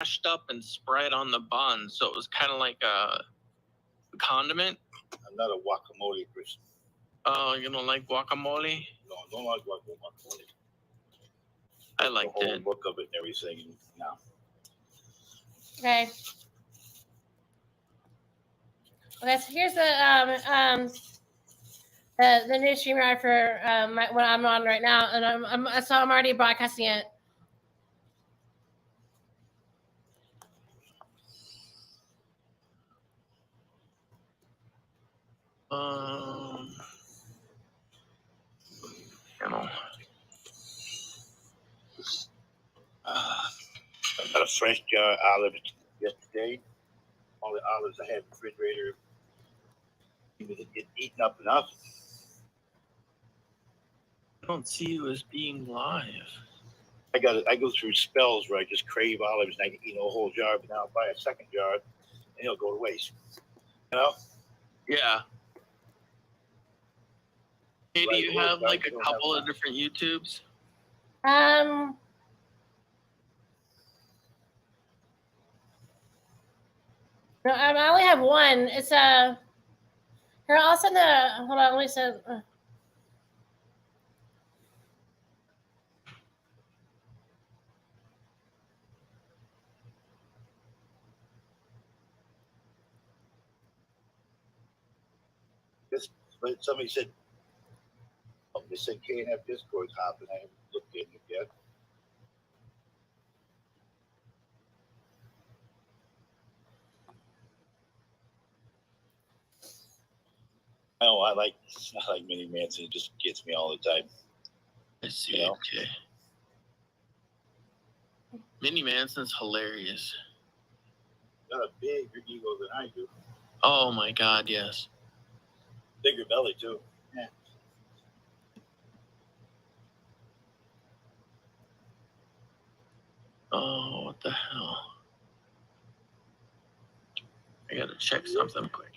mashed up and spread on the bun, so it was kind of like a condiment. I'm not a guacamole person. Oh, you don't like guacamole? No, I don't like guacamole. I liked the whole it. look of it and everything. No. Okay. Okay, so here's the new StreamYard for what I'm on right now, and I'm already broadcasting it. You know. I got a fresh jar of olives yesterday. All the olives I had in the refrigerator didn't get eaten up enough. I don't see you as being live. I go through spells where I just crave olives and I can eat a whole jar, but now I'll buy a second jar and it'll go to waste. You know? Yeah. Hey, do you have like a couple of different YouTubes? No, I only have one. It's here. I'll send the. Hold on. Let me send. But somebody said, oh, they said can't have Discord hopping. I haven't looked at it yet. Oh, I like Mini Manson. It just gets me all the time. I see. You know? Okay. Mini Manson's hilarious. Got a bigger ego than I do. Oh my God, yes. Bigger belly too. Yeah. Oh, what the hell? I gotta check something quick.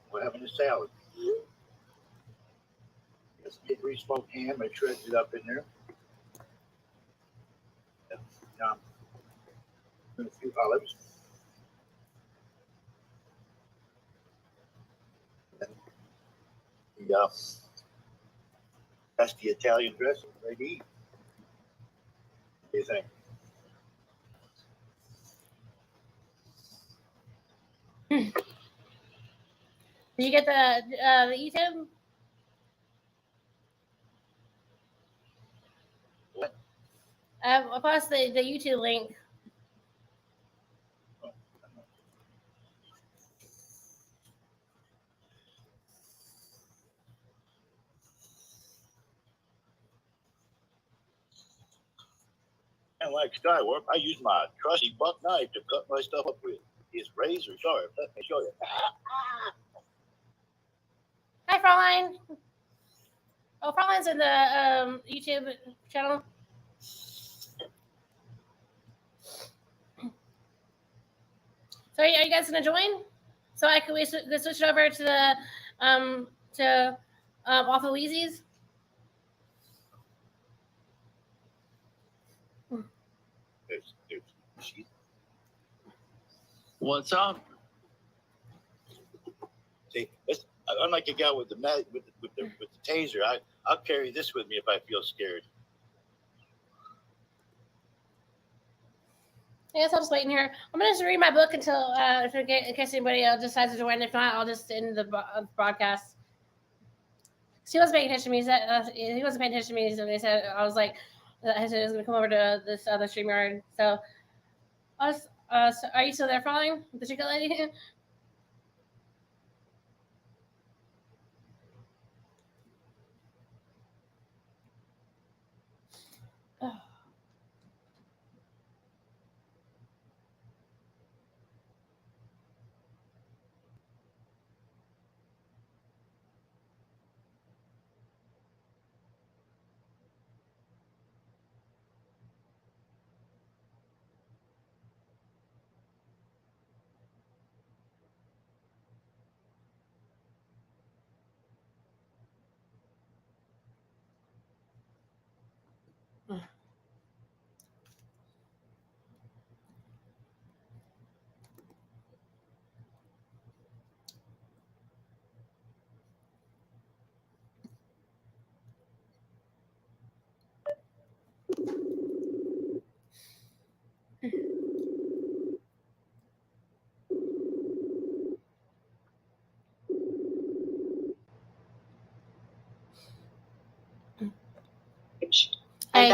What happened to salad? Just get re-smoked ham. I shredded it up in there. A few olives. Yeah. That's the Italian dressing ready to eat. What do you think? Did you get the YouTube? What? I posted the YouTube link. And like Skywarp, I use my trusty buck knife to cut my stuff up with. It's razor sharp. Let me show you. Hi, Fraulein. Oh, Fraulein's in the YouTube channel. So are you guys gonna join? So we switch it over to the off of Wheezy's. What's up? See, I'm like a guy with the taser. I'll carry this with me if I feel scared. I guess I'll just wait in here. I'm gonna just read my book until in case anybody decides to join. If not, I'll just end the broadcast. He wasn't paying attention to me. He wasn't paying attention to me. So they said I was like, I said I was gonna come over to this other StreamYard. So, so are you still there, following the chicken lady? Oh.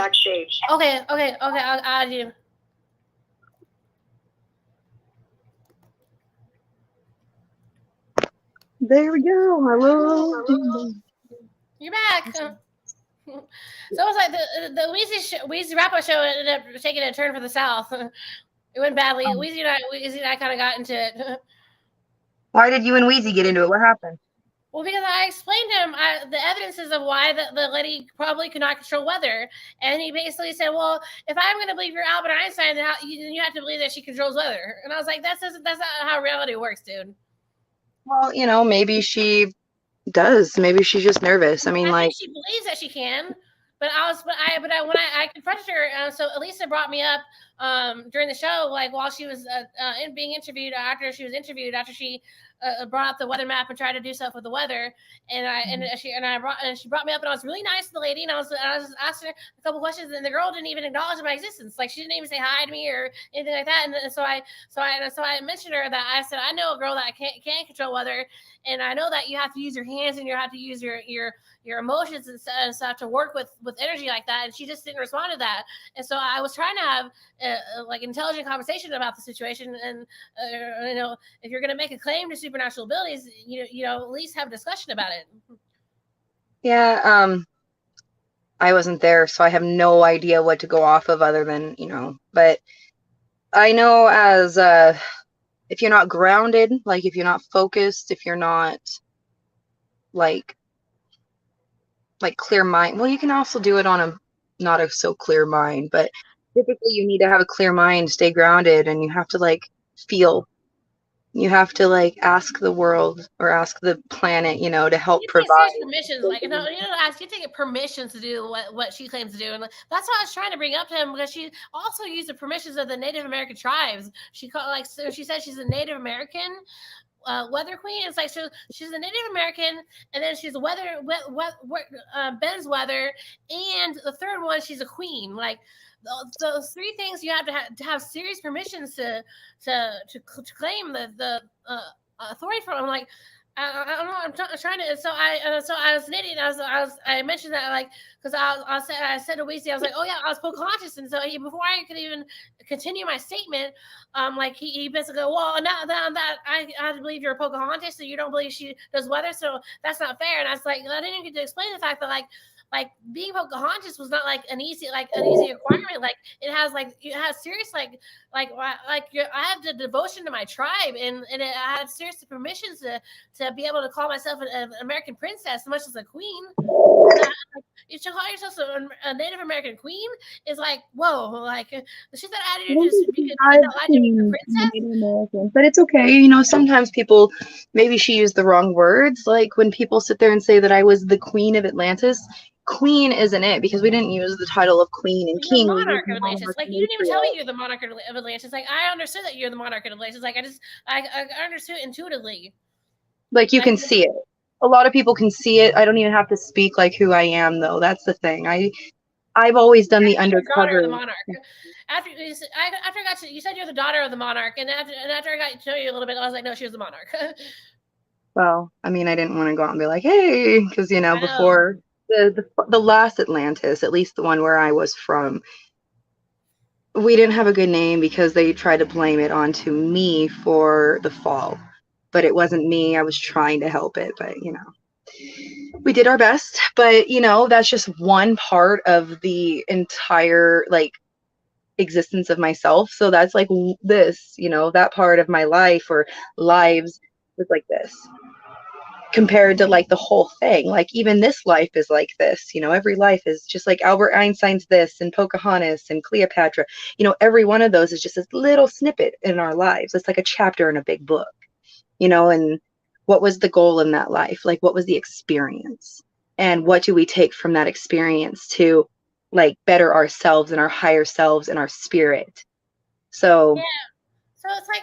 backstage. Okay. I'll add you. There we go. Hello. You're back. So it was like the Weezy wrap-up show ended up taking a turn for the south. It went badly. Weezy and I kind of got into it. Why did you and Weezy get into it? What happened? Well, because I explained to him the evidences of why the lady probably could not control weather, and he basically said, "Well, if I'm going to believe you're Albert Einstein, then you have to believe that she controls weather." And I was like, "That's not how reality works, dude." Well, maybe she does. Maybe she's just nervous. I mean, think she believes that she can, but when I confronted her, so Elisa brought me up during the show, like while she was being interviewed, after she brought up the weather map and tried to do stuff with the weather, and she brought me up, and I was really nice to the lady, and I was asking her a couple questions, and the girl didn't even acknowledge my existence, like she didn't even say hi to me or anything like that, and so I mentioned her that I said I know a girl that can control weather, and I know that you have to use your hands and you have to use your emotions and stuff to work with energy like that, and she just didn't respond to that, and so I was trying to have like intelligent conversation about the situation, and if you're going to make a claim to supernatural abilities, at least have a discussion about it. Yeah, I wasn't there, so I have no idea what to go off of other than, but I know as if you're not grounded, like if you're not focused, if you're not like clear mind, well, you can also do it on a not a so clear mind, but typically you need to have a clear mind, stay grounded, and you have to feel. You have to ask the world or ask the planet, to help provide permissions. You take permissions to do what she claims to do, and that's what I was trying to bring up to him, because she also used the permissions of the Native American tribes. She said she's a Native American weather queen. It's like she's a Native American, and then she's a Ben's weather, and the third one she's a queen. Like those three things you have to have serious permissions to claim the authority from. I'm like, I don't know. I'm trying to. So I was an idiot. I mentioned that because I said to Weezy, I was like, oh yeah, I was Pocahontas, and so before I could even continue my statement, he basically go, well, now that I believe you're a Pocahontas, so you don't believe she does weather, so that's not fair. And I was like, I didn't even get to explain the fact that being Pocahontas was not an easy requirement. It has serious I have the devotion to my tribe, and I have serious permissions to be able to call myself an American princess as much as a queen. You should call yourself a Native American queen is whoa, she's that attitude just because a princess. But it's okay, sometimes people, maybe she used the wrong words, like when people sit there and say that I was the queen of Atlantis. Queen isn't it, because we didn't use the title of queen and king. Monarch of Atlantis. You didn't even tell me you're the monarch of Atlantis. I understood that you're the monarch of Atlantis. I understood intuitively. You can see it. A lot of people can see it. I don't even have to speak like who I am, though. That's the thing. I've always done the undercover. Of the monarch. After I got you said you're the daughter of the monarch, and after I got to know you a little bit, I was like, no, she was the monarch. Well, I mean, I didn't want to go out and be like, hey, because before the last Atlantis, at least the one where I was from, we didn't have a good name because they tried to blame it onto me for the fall, but it wasn't me. I was trying to help it, but we did our best. But that's just one part of the entire existence of myself. So that's this, that part of my life or lives was like this compared to the whole thing. Even this life is like this, every life is just like Albert Einstein's this, and Pocahontas and Cleopatra, every one of those is just this little snippet in our lives. It's like a chapter in a big book, and what was the goal in that life? What was the experience, and what do we take from that experience to better ourselves and our higher selves and our spirit? So yeah. So it's I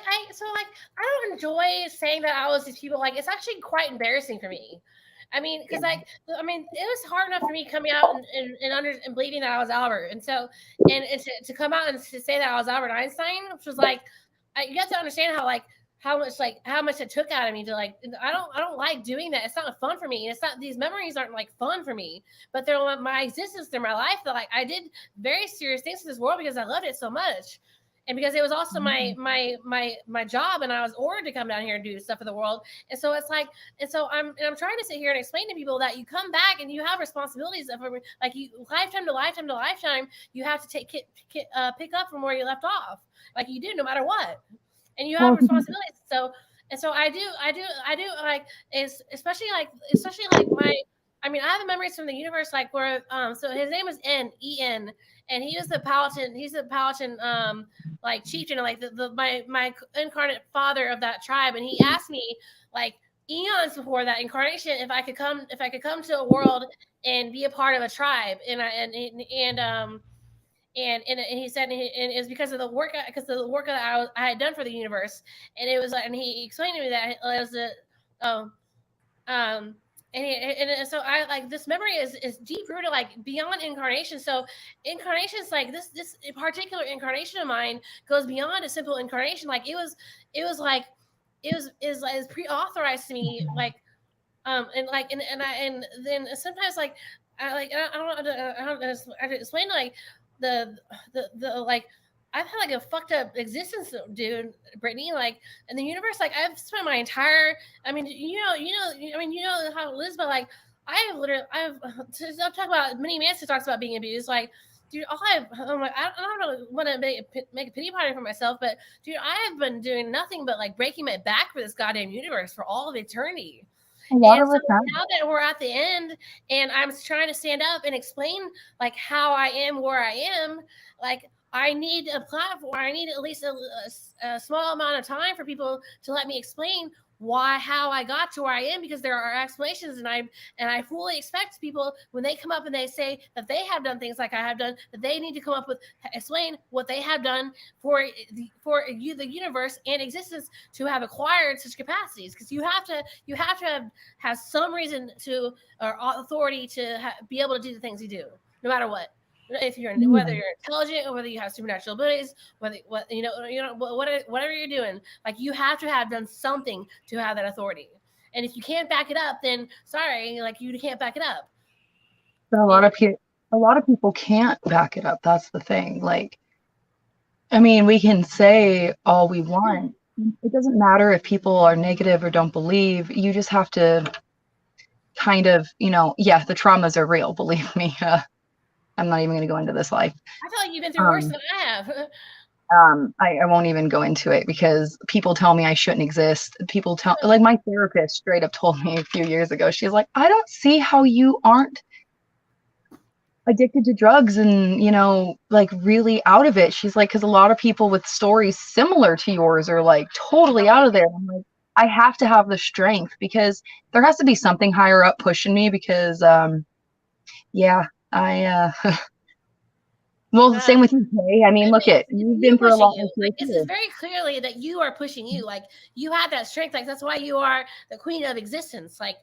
don't enjoy saying that I was these people. It's actually quite embarrassing for me. I mean, because it was hard enough for me coming out and believing that I was Albert, and to come out and to say that I was Albert Einstein, which was you have to understand how how much it took out of me to like, I don't like doing that. It's not fun for me. It's not, these memories aren't like fun for me, but they're my existence, they're my life. That like I did very serious things in this world because I loved it so much. And because it was also my job, and I was ordered to come down here and do stuff for the world. And so it's like, and so I'm trying to sit here and explain to people that you come back and you have responsibilities of like you lifetime to lifetime to lifetime, you have to pick up from where you left off, like you do no matter what. And you have responsibilities. So I do like, especially like my, I mean, I have the memories from the universe, like where so his name is En, and he was the Palatine. He's the Palatine like chieftain, like my incarnate father of that tribe. And he asked me like eons before that incarnation if I could come to a world and be a part of a tribe. And he said, and it was because of the work that I had done for the universe. And it was, and he explained to me that it was and so I like, this memory is deep rooted, like beyond incarnation. So incarnations, like this particular incarnation of mine goes beyond a simple incarnation. Like it was pre-authorized to me, like and then sometimes like I don't explain like the like, I've had like a fucked up existence, dude, Brittany. Like in the universe, like I've spent my entire, I mean, you know how it is, but like I've talk about, Minnie Manson talks about being abused. Like, dude, I'm like, I don't want to make a pity party for myself, but dude, I have been doing nothing but like breaking my back for this goddamn universe for all of eternity. And so now that we're at the end, and I'm trying to stand up and explain like how I am where I am, like I need a platform. I need at least a small amount of time for people to let me explain how I got to where I am, because there are explanations, and I fully expect people, when they come up and they say that they have done things like I have done, that they need to come up with, explain what they have done for the universe and existence to have acquired such capacities, because you have to have some reason to, or authority to be able to do the things you do, no matter what. If you're, whether you're intelligent or whether you have supernatural abilities, whatever you're doing, like you have to have done something to have that authority. And if you can't back it up, then sorry, like you can't back it up. But a lot of people can't back it up. That's the thing. Like, I mean, we can say all we want. It doesn't matter if people are negative or don't believe. You just have to kind of, yeah, the traumas are real. Believe me. I'm not even going to go into this life. I feel like you've been through worse than I have. I won't even go into it, because people tell me I shouldn't exist. People like my therapist straight up told me a few years ago, she's like, I don't see how you aren't addicted to drugs and, like really out of it. She's like, because a lot of people with stories similar to yours are like totally out of there. I'm like, I have to have the strength, because there has to be something higher up pushing me, because yeah. Well, the same with you, Kay. I mean, look at you've been through a lot. Like, this is very clearly that you are pushing you. Like you have that strength. Like that's why you are the queen of existence. Like,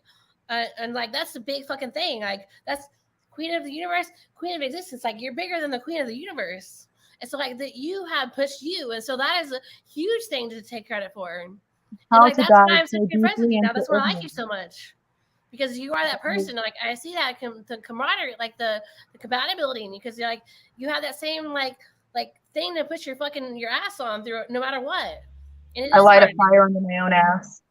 and like that's the big fucking thing. Like that's queen of the universe, queen of existence. Like you're bigger than the queen of the universe. And so like that you have pushed you, and so that is a huge thing to take credit for. And like that's why I'm such good friends with you now. That's why I like you so much. Because you are that person, like I see that the camaraderie, like the compatibility, because you're like you have that same like thing to put your ass on through no matter what. And I light a fire under my own ass.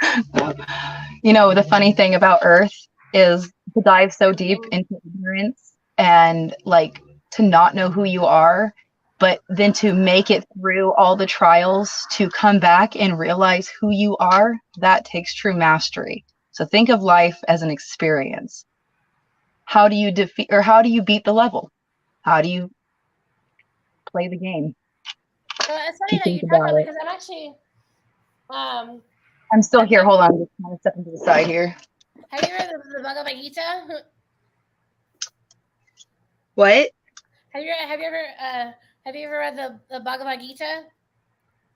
Yeah. The funny thing about Earth is to dive so deep into ignorance and like to not know who you are, but then to make it through all the trials to come back and realize who you are, that takes true mastery. So think of life as an experience. How do you defeat, or how do you beat the level? How do you play the game? It's funny that you talk about it, because I'm actually I'm still here. Hold on, I'm just kind of stepping to the side here. Have you read the Bhagavad Gita? What? Have you ever read the Bhagavad Gita?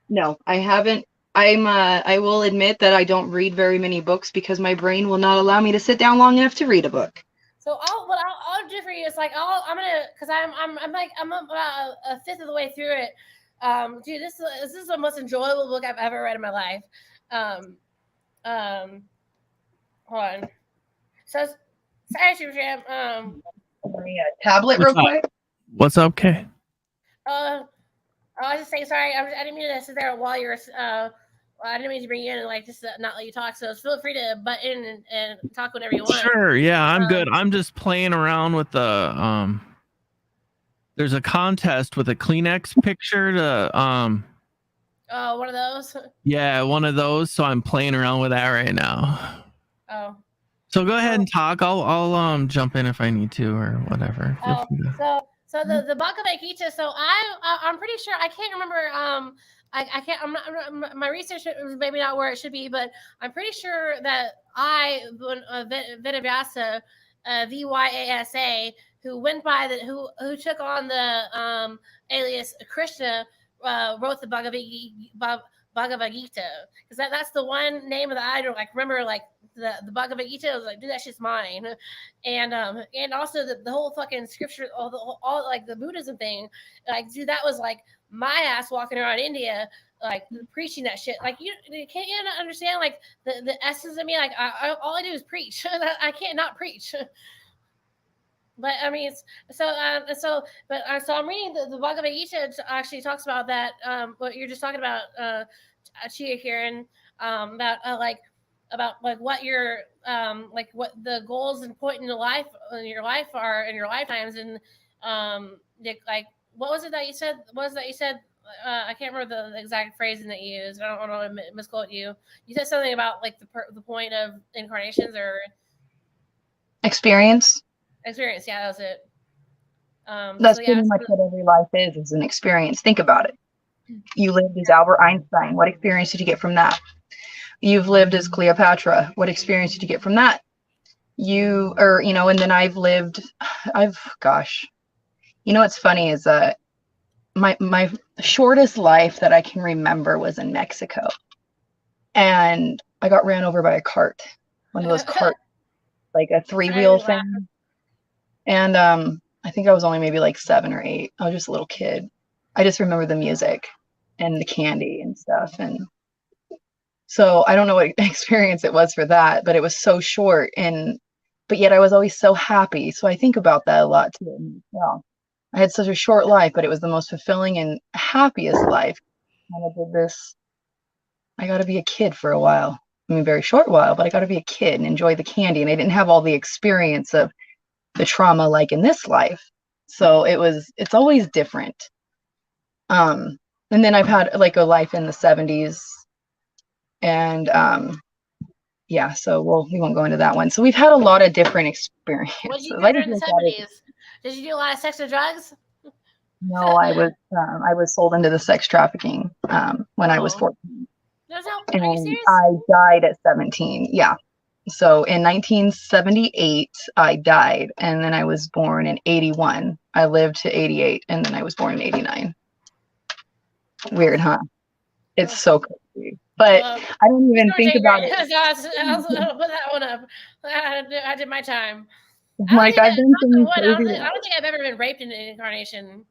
No, I haven't. I will admit that I don't read very many books, because my brain will not allow me to sit down long enough to read a book. So what I'll do for you is like I'm gonna, because I'm about a fifth of the way through it. Dude, this is the most enjoyable book I've ever read in my life. Hold on. So, sorry, Super Jam. Tablet real quick. What's up, Kay? I was just saying sorry. I didn't mean to sit there while you're. I didn't mean to bring you in and like just not let you talk. So feel free to butt in and talk whatever you want. Sure. Yeah, I'm good. I'm just playing around with the There's a contest with a Kleenex picture to Oh, one of those. Yeah, one of those. So I'm playing around with that right now. Oh. So go ahead and talk. I'll jump in if I need to or whatever. So the Bhagavad Gita. So I'm pretty sure I can't remember. I can't. I'm not. My research is maybe not where it should be, but I'm pretty sure that Vedavyasa, Vyasa, who went by who took on the alias Krishna, wrote the Bhagavad Gita, because that's the one name of the idol. Like remember, like the Bhagavad Gita, I was like, dude, that shit's mine. And also the whole fucking scripture, all like the Buddhism thing, like dude, that was like my ass walking around India, like preaching that shit. Like you can't not understand like the essence of me. Like all I do is preach. I can't not preach. But I mean, so I'm reading the Bhagavad Gita. Actually talks about that. What you're just talking about, Chia Kieran, about what your like what the goals and point in your life are in your lifetimes, and like what was it that you said? What was that you said? I can't remember the exact phrasing that you used. I don't want to misquote you. You said something about like the point of incarnations or Experience. Yeah, that was it. That's pretty much what every life is an experience. Think about it. You lived as Albert Einstein. What experience did you get from that? You've lived as Cleopatra. What experience did you get from that? And then gosh, what's funny is that my shortest life that I can remember was in Mexico. And I got ran over by a cart, one of those carts, like a 3-wheel thing. And I think I was only maybe like 7 or 8. I was just a little kid. I just remember the music and the candy and stuff. And so I don't know what experience it was for that, but it was so short. But yet I was always so happy. So I think about that a lot too. Well, I had such a short life, but it was the most fulfilling and happiest life. And I did this. I got to be a kid for a while. I mean, very short while, but I got to be a kid and enjoy the candy. And I didn't have all the experience of the trauma like in this life. So it's always different. And then I've had like a life in the 70s. And so we won't go into that one. So we've had a lot of different experiences. What did you do in the 70s? Did you do a lot of sex and drugs? No, I was sold into the sex trafficking when I was 14. Are you serious? I died at 17. Yeah. So in 1978, I died, and then I was born in 81. I lived to 88, and then I was born in 89. Weird, huh? It's so crazy. But I don't even think about it. I'll put that one up. I did my time. Like I've been some crazy. I don't think I've ever been raped in an incarnation.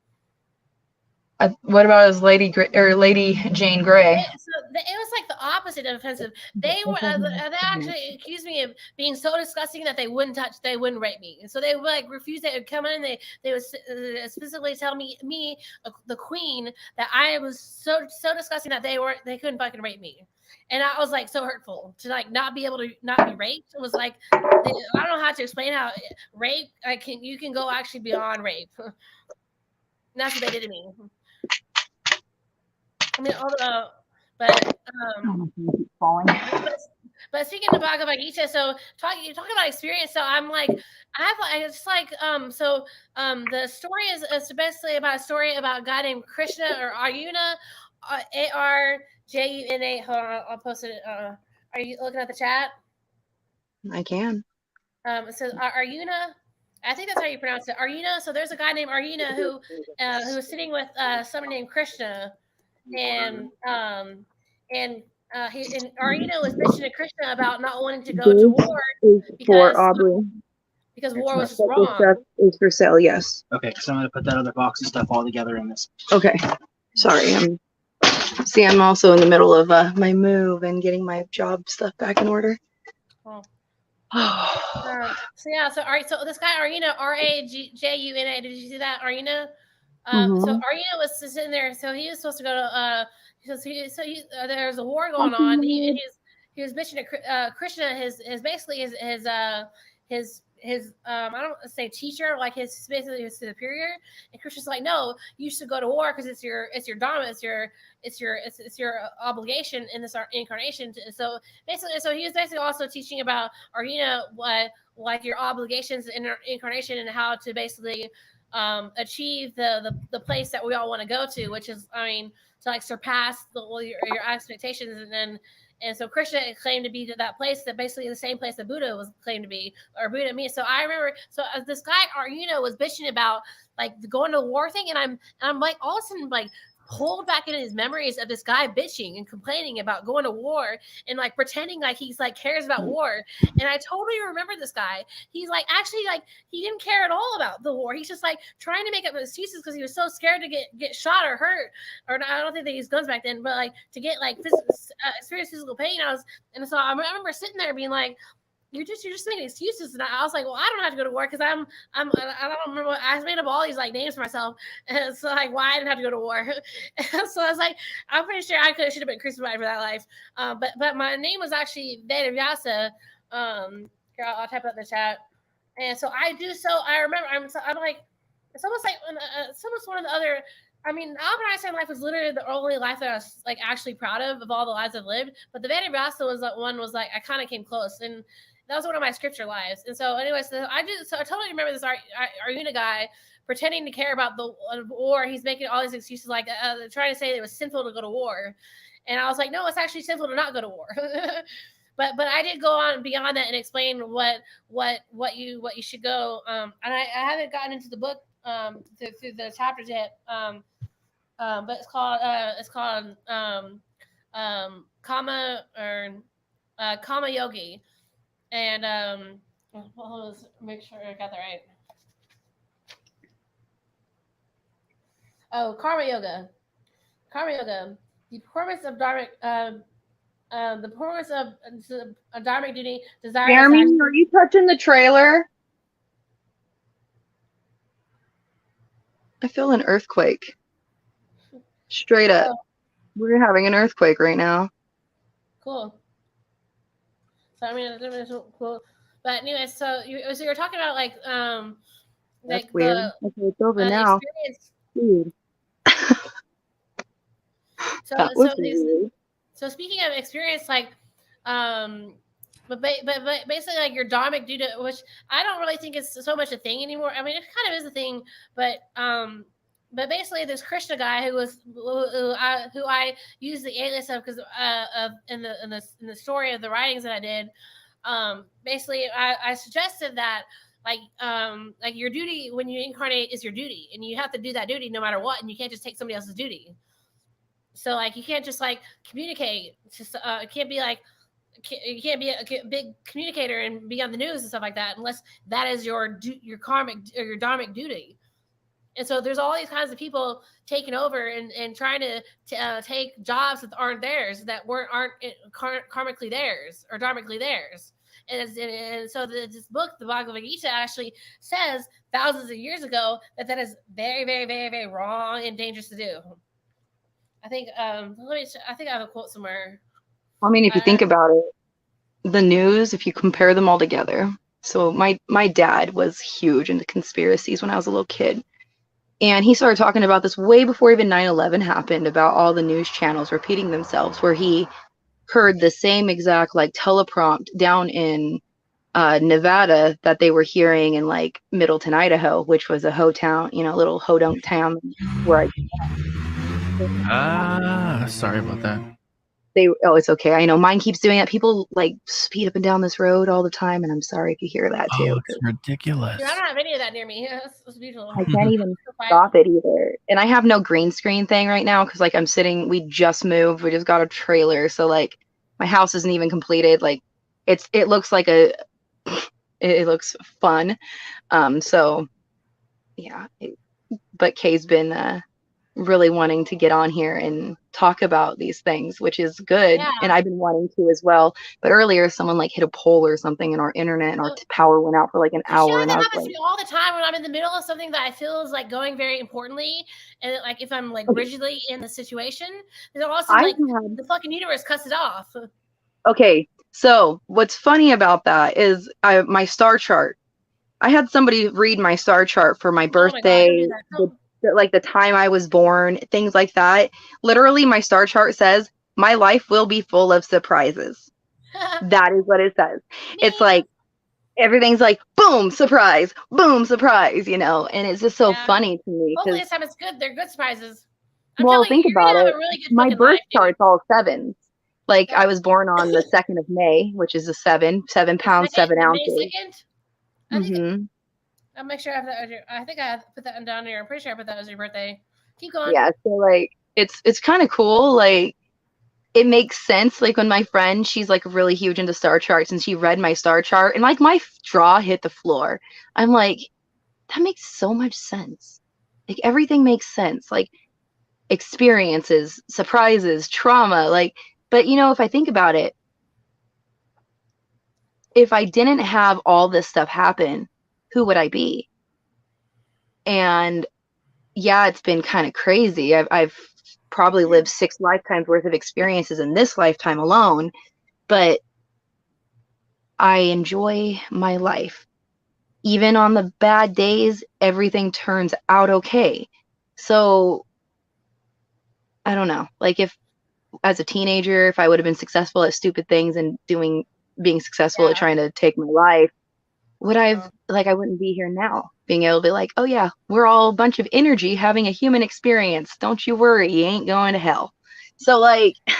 What about as Lady Jane Grey? It was like the opposite of offensive. They actually accused me of being so disgusting that they wouldn't rape me. And so they would like refuse. They would come in. They would specifically tell me the queen that I was so disgusting that they couldn't fucking rape me. And I was like so hurtful to like not be able to not be raped. It was like I don't know how to explain how rape you can go actually beyond rape. And that's what they did to me. I mean, but speaking of Bhagavad Gita, so talking about experience. So I'm like, the story is basically about a story about a guy named Krishna or Arjuna, Arjuna. Hold on, I'll post it. Are you looking at the chat? I can. It says Arjuna. I think that's how you pronounce it, Arjuna. So there's a guy named Arjuna who was sitting with someone named Krishna. And Arjuna was bitching to Krishna about not wanting to go to war because war was just wrong. Stuff is for sale, yes. Okay, so I'm going to put that other box of stuff all together in this. Okay. Sorry, I'm also in the middle of my move and getting my job stuff back in order. Oh. So yeah, so all right, so this guy Aruna, Rajuna, did you see that Aruna? So Aruna was sitting there. So he was supposed to go to. There's a war going on. He was bitching at Krishna. His basically his I don't want to say teacher, like basically his superior. And Krishna's like, no, you should go to war because it's your dharma, it's your obligation in this incarnation. So he was basically also teaching about Aruna what like your obligations in incarnation and how to basically achieve the place that we all want to go to, which is, I mean, to like surpass your expectations. And so Krishna claimed to be that place, that basically the same place that Buddha was claimed to be, or Buddha me. So I remember, this guy Arjuna was bitching about like the going to war thing, and I'm like all of a sudden like pulled back into his memories of this guy bitching and complaining about going to war and like pretending like he's like cares about war. And I totally remember this guy. He's like actually like he didn't care at all about the war. He's just like trying to make up excuses because he was so scared to get shot or hurt. Or I don't think they used guns back then, but like to get like experience physical pain. And so I remember sitting there being like, you're just making excuses. And I was like, well, I don't have to go to war because I don't remember. I made up all these like names for myself, and so like why I didn't have to go to war. So I was like, I'm pretty sure I should have been crucified for that life. But my name was actually Vedavyasa. Here I'll type it in the chat. And so I do. So I remember I'm like, it's almost like it's almost one of the other. I mean, Albert Einstein life was literally the only life that I was like actually proud of all the lives I've lived. But the Vedavyasa was like I kind of came close, and that was one of my scripture lives. And so anyway, so I totally remember this Arjuna guy pretending to care about the war. He's making all these excuses, like trying to say it was sinful to go to war. And I was like, no, it's actually sinful to not go to war. But I did go on beyond that and explain what you should go. And I haven't gotten into the book through the chapters yet. But it's called Kama Yogi. And let's make sure I got that right. Oh, Karma Yoga. The performance of dharmic, dharmic duty. Desire. Jeremy, are you touching the trailer? I feel an earthquake. Straight up, we're having an earthquake right now. Cool. So I mean, it's cool. But anyway, so you're talking about like That's weird. Okay, it's over now. Dude. So speaking of experience, like but basically like your dharmic duty, which I don't really think is so much a thing anymore. I mean, it kind of is a thing, but basically this Krishna guy who I used the alias of because in the story of the writings that I did, basically I suggested that like your duty when you incarnate is your duty, and you have to do that duty no matter what, and you can't just take somebody else's duty. So like you can't just like communicate. Just it can't be like you can't be a big communicator and be on the news and stuff like that unless that is your karmic or your dharmic duty. And so there's all these kinds of people taking over and trying to take jobs that aren't theirs, that aren't karmically theirs or dharmically theirs. And so this book, the Bhagavad Gita, actually says thousands of years ago that is very, very, very, very wrong and dangerous to do. I think I have a quote somewhere. I mean, if you think about it, the news, if you compare them all together. So my dad was huge into conspiracies when I was a little kid. And he started talking about this way before even 9/11 happened, about all the news channels repeating themselves, where he heard the same exact like teleprompt down in Nevada that they were hearing in like Middleton, Idaho, which was a ho town, little ho-dunk town where sorry about that. It's okay. I know mine keeps doing that. People like speed up and down this road all the time, and I'm sorry if you hear that too. Oh, it's ridiculous. Dude, I don't have any of that near me. It's beautiful. I can't even stop it either. And I have no green screen thing right now because like we just moved. We just got a trailer, so like my house isn't even completed. Like it looks like it looks fun. So yeah. But Kay's been really wanting to get on here and talk about these things, which is good. Yeah. And I've been wanting to as well. But earlier, someone like hit a pole or something in our internet, and our power went out for like an hour. And That I was happens to like, me all the time when I'm in the middle of something that I feel is like going very importantly, and like if I'm like rigidly in the situation, then all of a sudden like the fucking universe cuts it off. Okay, so what's funny about that is my star chart. I had somebody read my star chart for my birthday, Oh my God, like the time I was born, things like that. Literally, my star chart says my life will be full of surprises. That is what it says. It's like everything's like boom, surprise, you know, and it's just so funny to me. Hopefully this time it's good. They're good surprises. Well, think about it. Really good My birth chart's all sevens. Like Yeah. I was born on the 2nd of May, which is a 7 pounds, 7 ounces. May 2nd? I'll make sure I have that. I think I put that down here. I'm pretty sure I put that as your birthday. Keep going. Yeah, so like it's kind of cool. Like it makes sense. Like when my friend, she's like really huge into star charts, and she read my star chart, and like my jaw hit the floor. I'm like, that makes so much sense. Like everything makes sense. Like experiences, surprises, trauma, like, but you know, if I think about it, if I didn't have all this stuff happen, who would I be? And yeah, it's been kind of crazy. I've probably lived 6 lifetimes worth of experiences in this lifetime alone, but I enjoy my life. Even on the bad days, everything turns out okay. So I don't know, like if as a teenager, if I would have been successful at stupid things and being successful at trying to take my life, would I've like I wouldn't be here now, being able to be like, oh yeah, we're all a bunch of energy having a human experience. Don't you worry, you ain't going to hell. So like I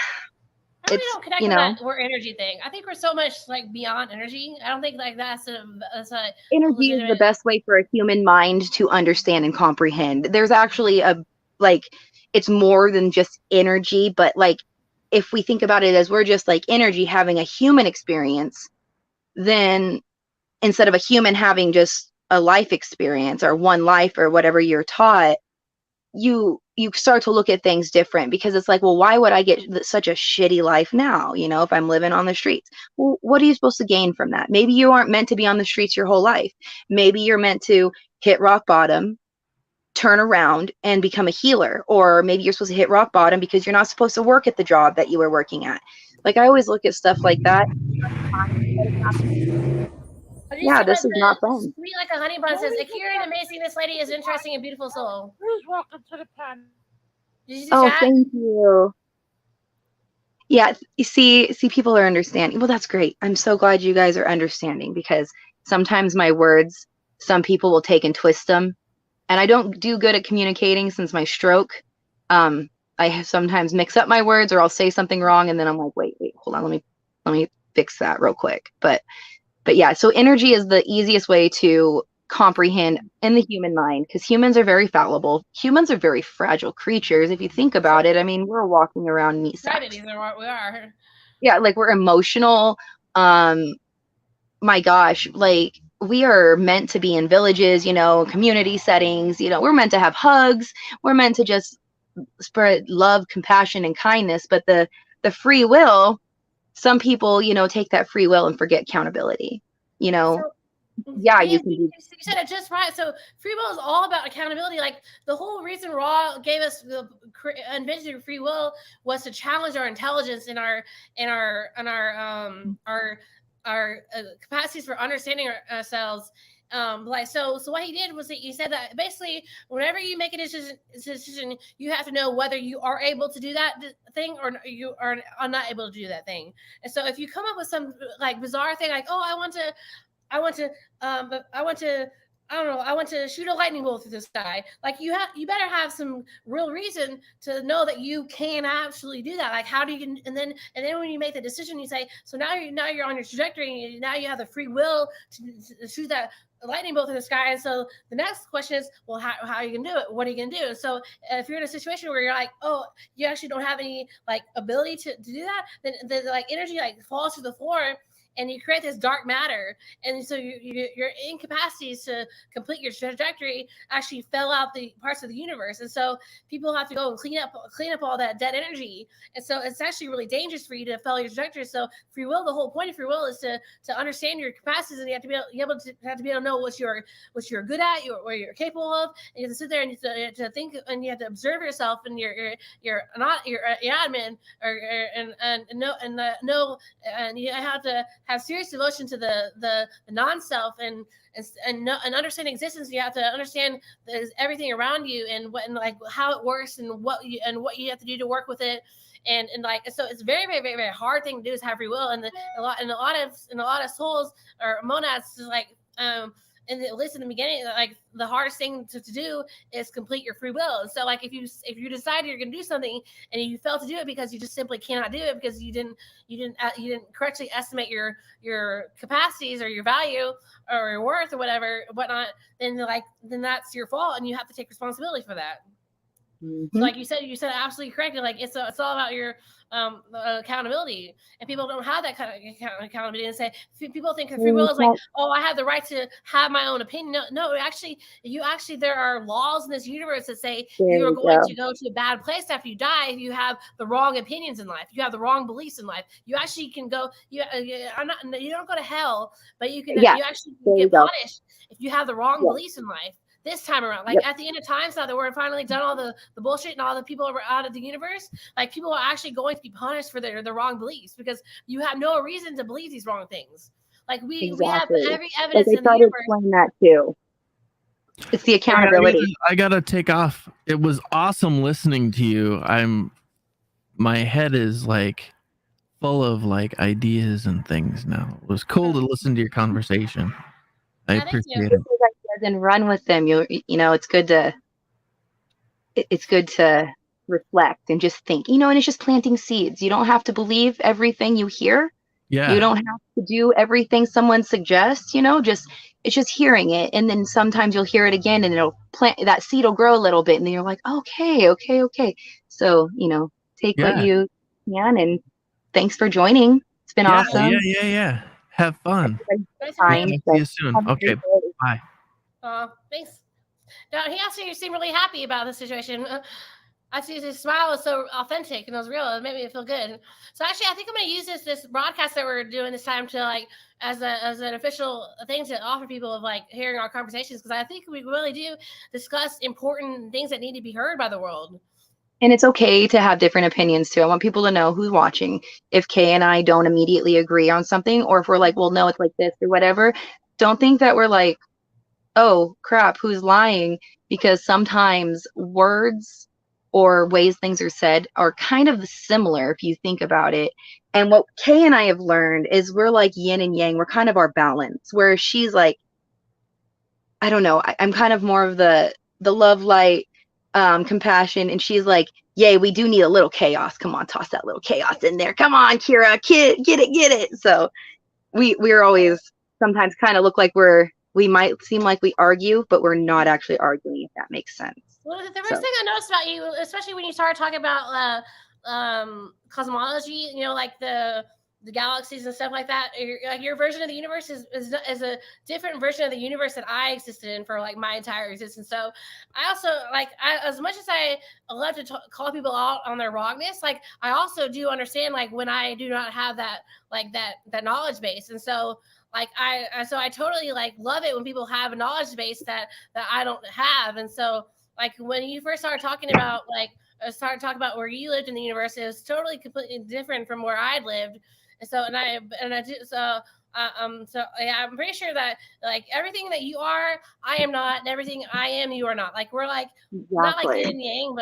really don't connect with that word energy thing. I think we're so much like beyond energy. I don't think like that's a energy is the best way for a human mind to understand and comprehend. There's actually it's more than just energy, but like if we think about it as we're just like energy having a human experience, then instead of a human having just a life experience or one life or whatever you're taught, you start to look at things different, because it's like, well, why would I get such a shitty life now, you know, if I'm living on the streets? Well, what are you supposed to gain from that? Maybe you aren't meant to be on the streets your whole life. Maybe you're meant to hit rock bottom, turn around and become a healer, or maybe you're supposed to hit rock bottom because you're not supposed to work at the job that you were working at. Like I always look at stuff like that. Yeah, this is not fun. Sweet like a honey bun says, Akira and amazing, this lady is interesting and beautiful soul. Please welcome to the pen. Did you see Oh, that? thank you. Yeah, you see, people are understanding. Well, that's great. I'm so glad you guys are understanding, because sometimes my words, some people will take and twist them. And I don't do good at communicating since my stroke. I sometimes mix up my words, or I'll say something wrong, and then I'm like, wait, hold on, let me fix that real quick. But yeah, so energy is the easiest way to comprehend in the human mind, because humans are very fallible. Humans are very fragile creatures. If you think about it, I mean, we're walking around meat sacks. We are. Yeah, like we're emotional. My gosh, like we are meant to be in villages, you know, community settings, you know, we're meant to have hugs. We're meant to just spread love, compassion, and kindness. But the free will, some people, you know, take that free will and forget accountability, you know. Yeah, you can do. You said it just right. So free will is all about accountability. Like the whole reason Ra gave us the invented free will was to challenge our intelligence and our capacities for understanding ourselves. So what he did was that he said that basically whenever you make a decision, you have to know whether you are able to do that thing or you are not able to do that thing. And so if you come up with some like bizarre thing, like, oh, I want to shoot a lightning bolt through the sky. Like you better have some real reason to know that you can actually do that. Like how do you, and then when you make the decision, you say, so now you're on your trajectory, and now you have the free will to shoot that lightning bolt through the sky. And so the next question is, well, how are you gonna do it? What are you gonna do? So if you're in a situation where you're like, oh, you actually don't have any like ability to do that, then like energy like falls to the floor. and you create this dark matter, and so your incapacities to complete your trajectory actually fell out the parts of the universe, and so people have to go and clean up all that dead energy, and so it's actually really dangerous for you to follow your trajectory. So free will, the whole point of free will is to understand your capacities, and you have to be able to know what you're good at, what you're capable of, and you have to sit there and to think, and you have to observe yourself and your admin know, and you have to have serious devotion to the non-self and understand existence. You have to understand everything around you and like how it works and what you have to do to work with it. And like, so it's very, very, very, very hard thing to do is have free will. And a lot of souls or monads is like, and at least in the beginning, like the hardest thing to do is complete your free will. And so like, if you decide you're going to do something and you fail to do it because you just simply cannot do it because you didn't correctly estimate your capacities or your value or your worth or whatnot, then that's your fault and you have to take responsibility for that. So like you said absolutely correctly. Like it's all about your accountability, and people don't have that kind of accountability. And say people think free will is like, oh, I have the right to have my own opinion. No, actually, there are laws in this universe that say you are going to go to a bad place after you die if you have the wrong opinions in life. If you have the wrong beliefs in life. You actually can go. You don't go to hell, but you can. You actually get punished if you have the wrong beliefs in life. This time around, like at the end of times, now that we're finally done all the bullshit and all the people are out of the universe, like people are actually going to be punished for their wrong beliefs because you have no reason to believe these wrong things. Like we have every evidence in the universe. Explain that too. It's the accountability. I gotta take off. It was awesome listening to you. My head is like full of like ideas and things now. It was cool to listen to your conversation. I appreciate it. And run with them. You know, it's good to reflect and just think, and it's just planting seeds. You don't have to believe everything you hear. Yeah. You don't have to do everything someone suggests, it's just hearing it. And then sometimes you'll hear it again and that seed will grow a little bit. And then you're like, okay. So, take what you can. And thanks for joining. It's been awesome. Yeah. Have fun. See you soon. Okay. Bye. Thanks. No, he actually seemed really happy about the situation. I see his smile was so authentic and it was real. It made me feel good. So actually, I think I'm going to use this broadcast that we're doing this time to like as an official thing to offer people of like hearing our conversations, because I think we really do discuss important things that need to be heard by the world. And it's okay to have different opinions too. I want people to know who's watching. If Kay and I don't immediately agree on something, or if we're like, well, no, it's like this or whatever, don't think that we're like, oh crap, who's lying? Because sometimes words or ways things are said are kind of similar if you think about it. And what Kay and I have learned is we're like yin and yang. We're kind of our balance, where she's like, I don't know, I'm kind of more of the love, light, compassion, and she's like, yay, we do need a little chaos. Come on, toss that little chaos in there. Come on, Kira, kid, get it. So we're always sometimes kind of look like we might seem like we argue, but we're not actually arguing, if that makes sense. Well, the first thing I noticed about you, especially when you started talking about cosmology, like the galaxies and stuff like that, your version of the universe is a different version of the universe that I existed in for like my entire existence. So I also as much as I love to call people out on their wrongness, like I also do understand like when I do not have that knowledge base. And so like I totally like love it when people have a knowledge base that I don't have. And so like when you first started talking about where you lived in the universe, it was totally completely different from where I'd lived. And so I'm pretty sure that like everything that you are, I am not, and everything I am, you are not. Like we're like not like yin and yang,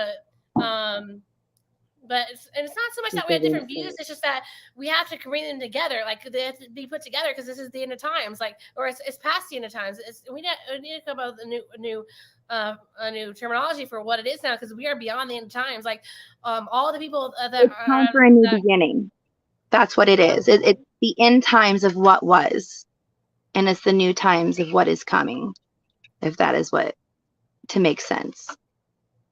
but it's not so much that we have different views. It's just that we have to bring them together. Like they have to be put together because this is the end of times. Like, or it's past the end of times. We need to come up with a new terminology for what it is now, because we are beyond the end of times. Like all the people that it's time for a new beginning. That's what it is. It's the end times of what was, and it's the new times of what is coming. If that is to make sense.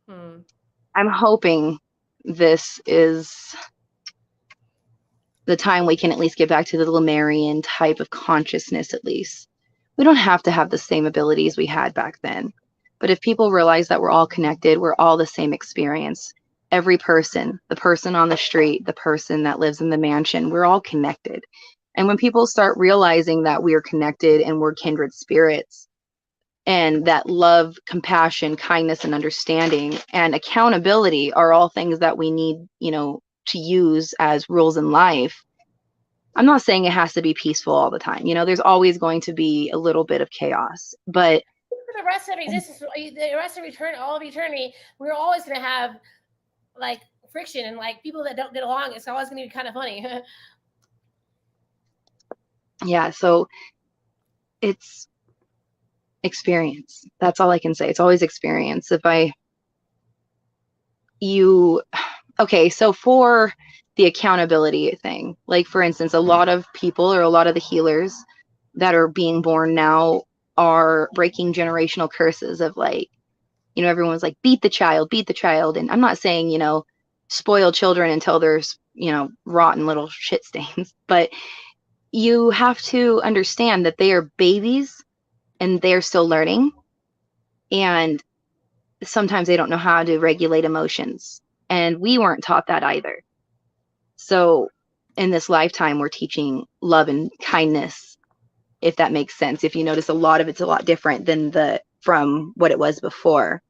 I'm hoping this is the time we can at least get back to the Lemurian type of consciousness, at least. We don't have to have the same abilities we had back then. But if people realize that we're all connected, we're all the same experience. Every person, the person on the street, the person that lives in the mansion, we're all connected. And when people start realizing that we are connected and we're kindred spirits, and that love, compassion, kindness, and understanding and accountability are all things that we need, to use as rules in life. I'm not saying it has to be peaceful all the time. There's always going to be a little bit of chaos, but for the rest of existence, the rest of all of eternity, we're always going to have like friction and like people that don't get along. It's always going to be kind of funny. Yeah, so it's experience. That's all I can say. It's always experience. Okay, so for the accountability thing, like for instance, a lot of people or a lot of the healers that are being born now are breaking generational curses of like, everyone's like, beat the child. And I'm not saying, spoil children until there's, rotten little shit stains, but you have to understand that they are babies and they're still learning. And sometimes they don't know how to regulate emotions. And we weren't taught that either. So in this lifetime, we're teaching love and kindness, if that makes sense. If you notice, a lot of it's a lot different than from what it was before.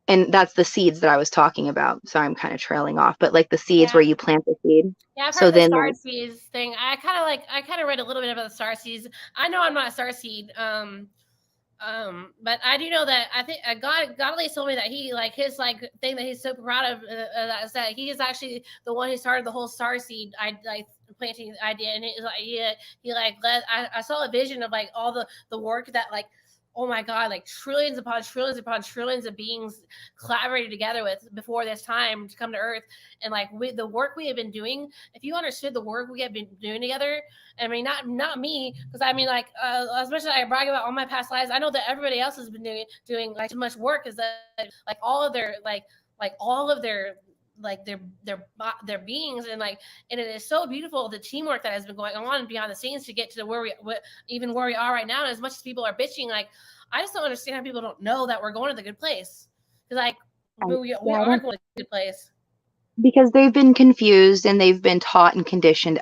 And that's the seeds that I was talking about. So I'm kind of trailing off, but like the seeds where you plant the seed. Yeah, I've heard the star seeds thing. I kind of read a little bit about the star seeds. I know I'm not a star seed. But I do know that I think God at least told me that he like his like thing that he's so proud of is that he is actually the one who started the whole star seed planting idea, and it is like he like I saw a vision of like all the work that like, oh my God, like trillions upon trillions of beings collaborated together with before this time to come to Earth. And like the work we have been doing, if you understood the work we have been doing together, I mean, not me, because I mean, like, as much as I brag about all my past lives, I know that everybody else has been doing like as much work as that, like all of their their beings, and it is so beautiful, the teamwork that has been going on behind the scenes to get to where we are right now. And as much as people are bitching, like, I just don't understand how people don't know that we're going to the good place, because like we are going to the good place, because they've been confused and they've been taught and conditioned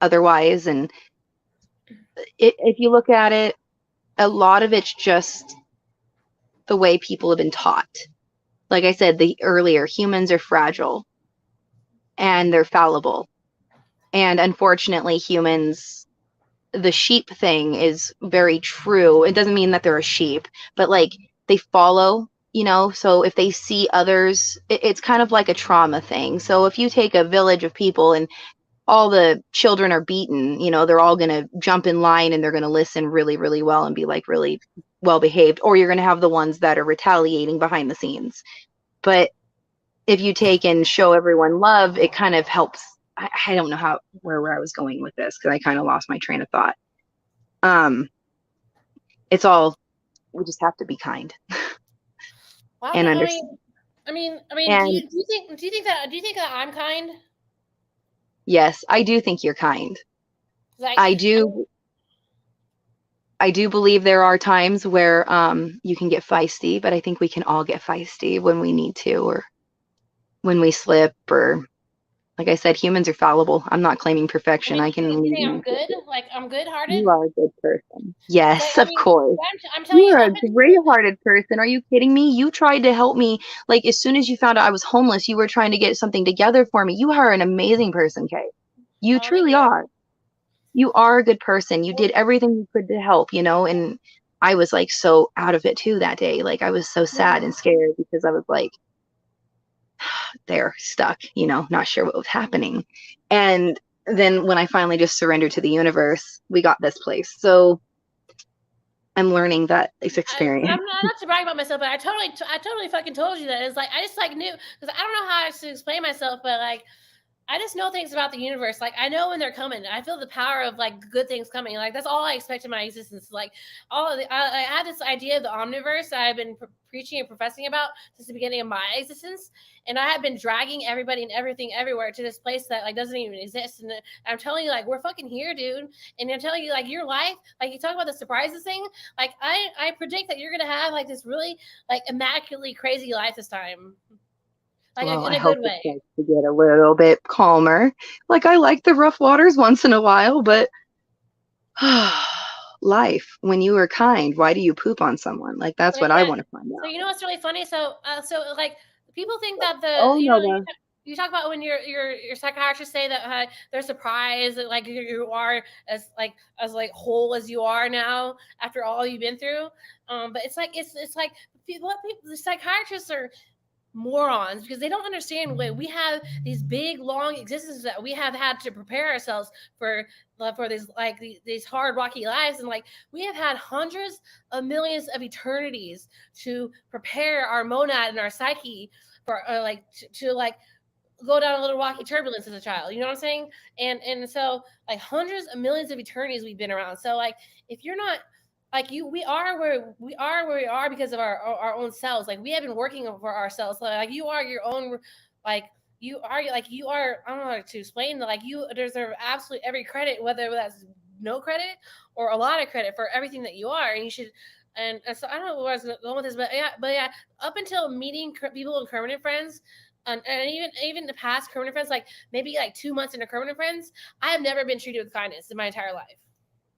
otherwise. And if you look at it, a lot of it's just the way people have been taught. Like I said earlier, humans are fragile and they're fallible. And unfortunately, humans, the sheep thing is very true. It doesn't mean that they're a sheep, but like they follow, so if they see others, it's kind of like a trauma thing. So if you take a village of people and all the children are beaten, they're all going to jump in line and they're going to listen really, really well and be like really well behaved, or you're going to have the ones that are retaliating behind the scenes. But if you take and show everyone love, it kind of helps. I don't know where I was going with this, because I kind of lost my train of thought. It's all, we just have to be kind. Well, and understand. I mean, and do you think that I'm kind? Yes, I do think you're kind. I do believe there are times where you can get feisty, but I think we can all get feisty when we need to, or when we slip, or like I said, humans are fallible. I'm not claiming perfection. I can. You think I'm good? Like, I'm good-hearted? You are a good person. Yes, of course. I'm telling you, you're a great-hearted person. Are you kidding me? You tried to help me. Like, as soon as you found out I was homeless, you were trying to get something together for me. You are an amazing person, Kay. You truly are. You are a good person. You did everything you could to help, and I was like so out of it too that day. Like, I was so sad and scared because I was like, they're stuck, not sure what was happening. And then when I finally just surrendered to the universe, we got this place. So I'm learning that it's experience. I'm not to brag about myself, but I totally fucking told you that. It's like, I just like knew, because I don't know how to explain myself, but like, I just know things about the universe. Like, I know when they're coming. I feel the power of like good things coming. Like, that's all I expect in my existence. Like, I had this idea of the omniverse that I've been preaching and professing about since the beginning of my existence. And I have been dragging everybody and everything everywhere to this place that like doesn't even exist. And I'm telling you, like, we're fucking here, dude. And I'm telling you, like, your life, like you talk about the surprises thing, like I predict that you're gonna have like this really like immaculately crazy life this time. Like Well, in I a hope good it way. starts to get a little bit calmer. Like I like the rough waters once in a while, but life, when you are kind, why do you poop on someone? Like that's So, what I yeah. want to find So out. you know what's really funny? So like people think that the Oh, Nova. you talk about when your psychiatrists say that they're surprised that like you are as like whole as you are now after all you've been through. But it's like the psychiatrists are morons because they don't understand when we have these big long existences that we have had to prepare ourselves for these like these hard rocky lives, and like we have had hundreds of millions of eternities to prepare our monad and our psyche for like to like go down a little rocky turbulence as a child, you know what I'm saying? And so like hundreds of millions of eternities we've been around. So like if you're not like you, we are where we are because of our own selves. Like we have been working for ourselves. Like you are your own, like you are I don't know how to explain that. Like you deserve absolutely every credit, whether that's no credit or a lot of credit for everything that you are, and you should. And so I don't know where I was going with this, but yeah, up until meeting people and permanent friends, and even the past permanent friends, like maybe like 2 months into permanent friends, I have never been treated with kindness in my entire life.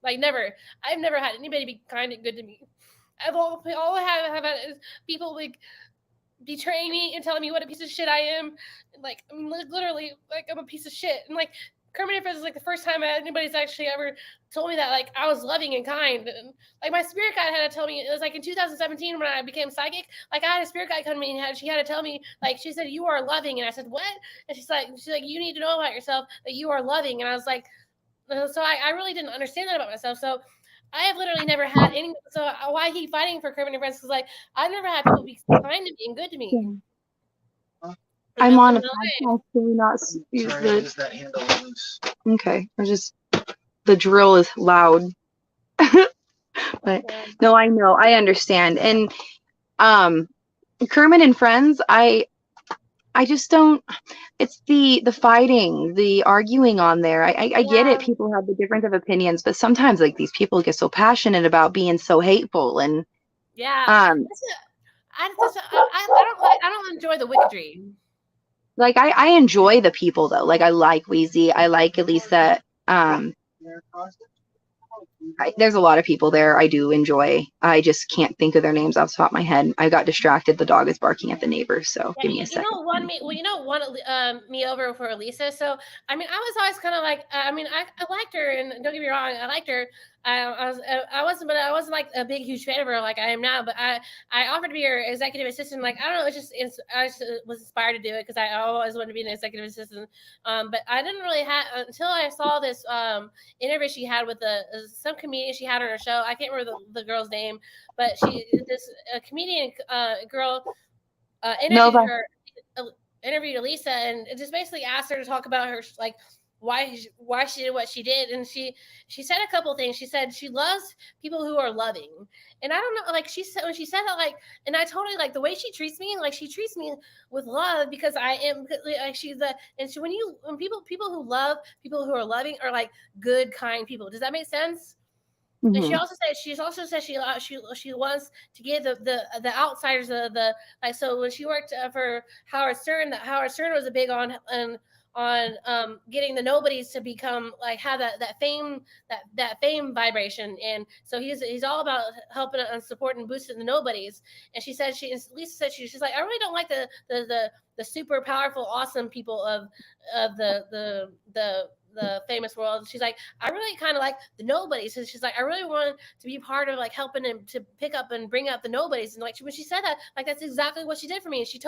Like never. I've never had anybody be kind and good to me. All I have had is people like betraying me and telling me what a piece of shit I am. And like I mean, literally, like I'm a piece of shit. And like Kermit is like the first time anybody's actually ever told me that like I was loving and kind. And like my spirit guide had to tell me, it was like in 2017 when I became psychic. Like I had a spirit guide come to me and she had to tell me, like she said, "You are loving," and I said, "What?" And she's like, "You need to know about yourself that you are loving." And I was like, so I really didn't understand that about myself. So I have literally never had any. So why I keep fighting for Kermit and friends? Because like I've never had people be kind to me and good to me. I'm on a No way. podcast. Can we not use the that handle loose? Okay. The drill is loud. But no, I know. I understand. And Kermit and friends, I just don't. It's the fighting, the arguing on there. I get it. People have the difference of opinions, but sometimes like these people get so passionate about being so hateful and Yeah. I don't enjoy the wickedry. like I enjoy the people though. Like I like Wheezy. I like Elisa. There's a lot of people there I do enjoy. I just can't think of their names off the top of my head. I got distracted. The dog is barking at the neighbors, so give me a second. Me over for Elisa. So I mean, I was always kind of like, I mean, I liked her, and don't get me wrong, I liked her. I wasn't like a big huge fan of her like I am now. But I offered to be her executive assistant. Like I don't know, I just was inspired to do it because I always wanted to be an executive assistant. But I didn't really have until I saw this interview she had with some comedian she had on her show. I can't remember the girl's name, but this comedian girl interviewed Elisa and just basically asked her to talk about her like why she did what she did. And she said a couple of things. She said she loves people who are loving, and I don't know, like she said when she said that, like, and I totally like the way she treats me. Like she treats me with love because I am like when people who love people who are loving are like good, kind people. Does that make sense? Mm-hmm. And she also said she wants to give the outsiders the like. So when she worked for Howard Stern, that Howard Stern was a big on getting the nobodies to become like have that fame vibration. And so he's all about helping and supporting and boosting the nobodies. And Lisa said she's like, I really don't like the super powerful awesome people of the famous world. She's like, I really kind of like the nobodies. So she's like, I really want to be part of like helping him to pick up and bring up the nobodies. And like when she said that, like that's exactly what she did for me. And she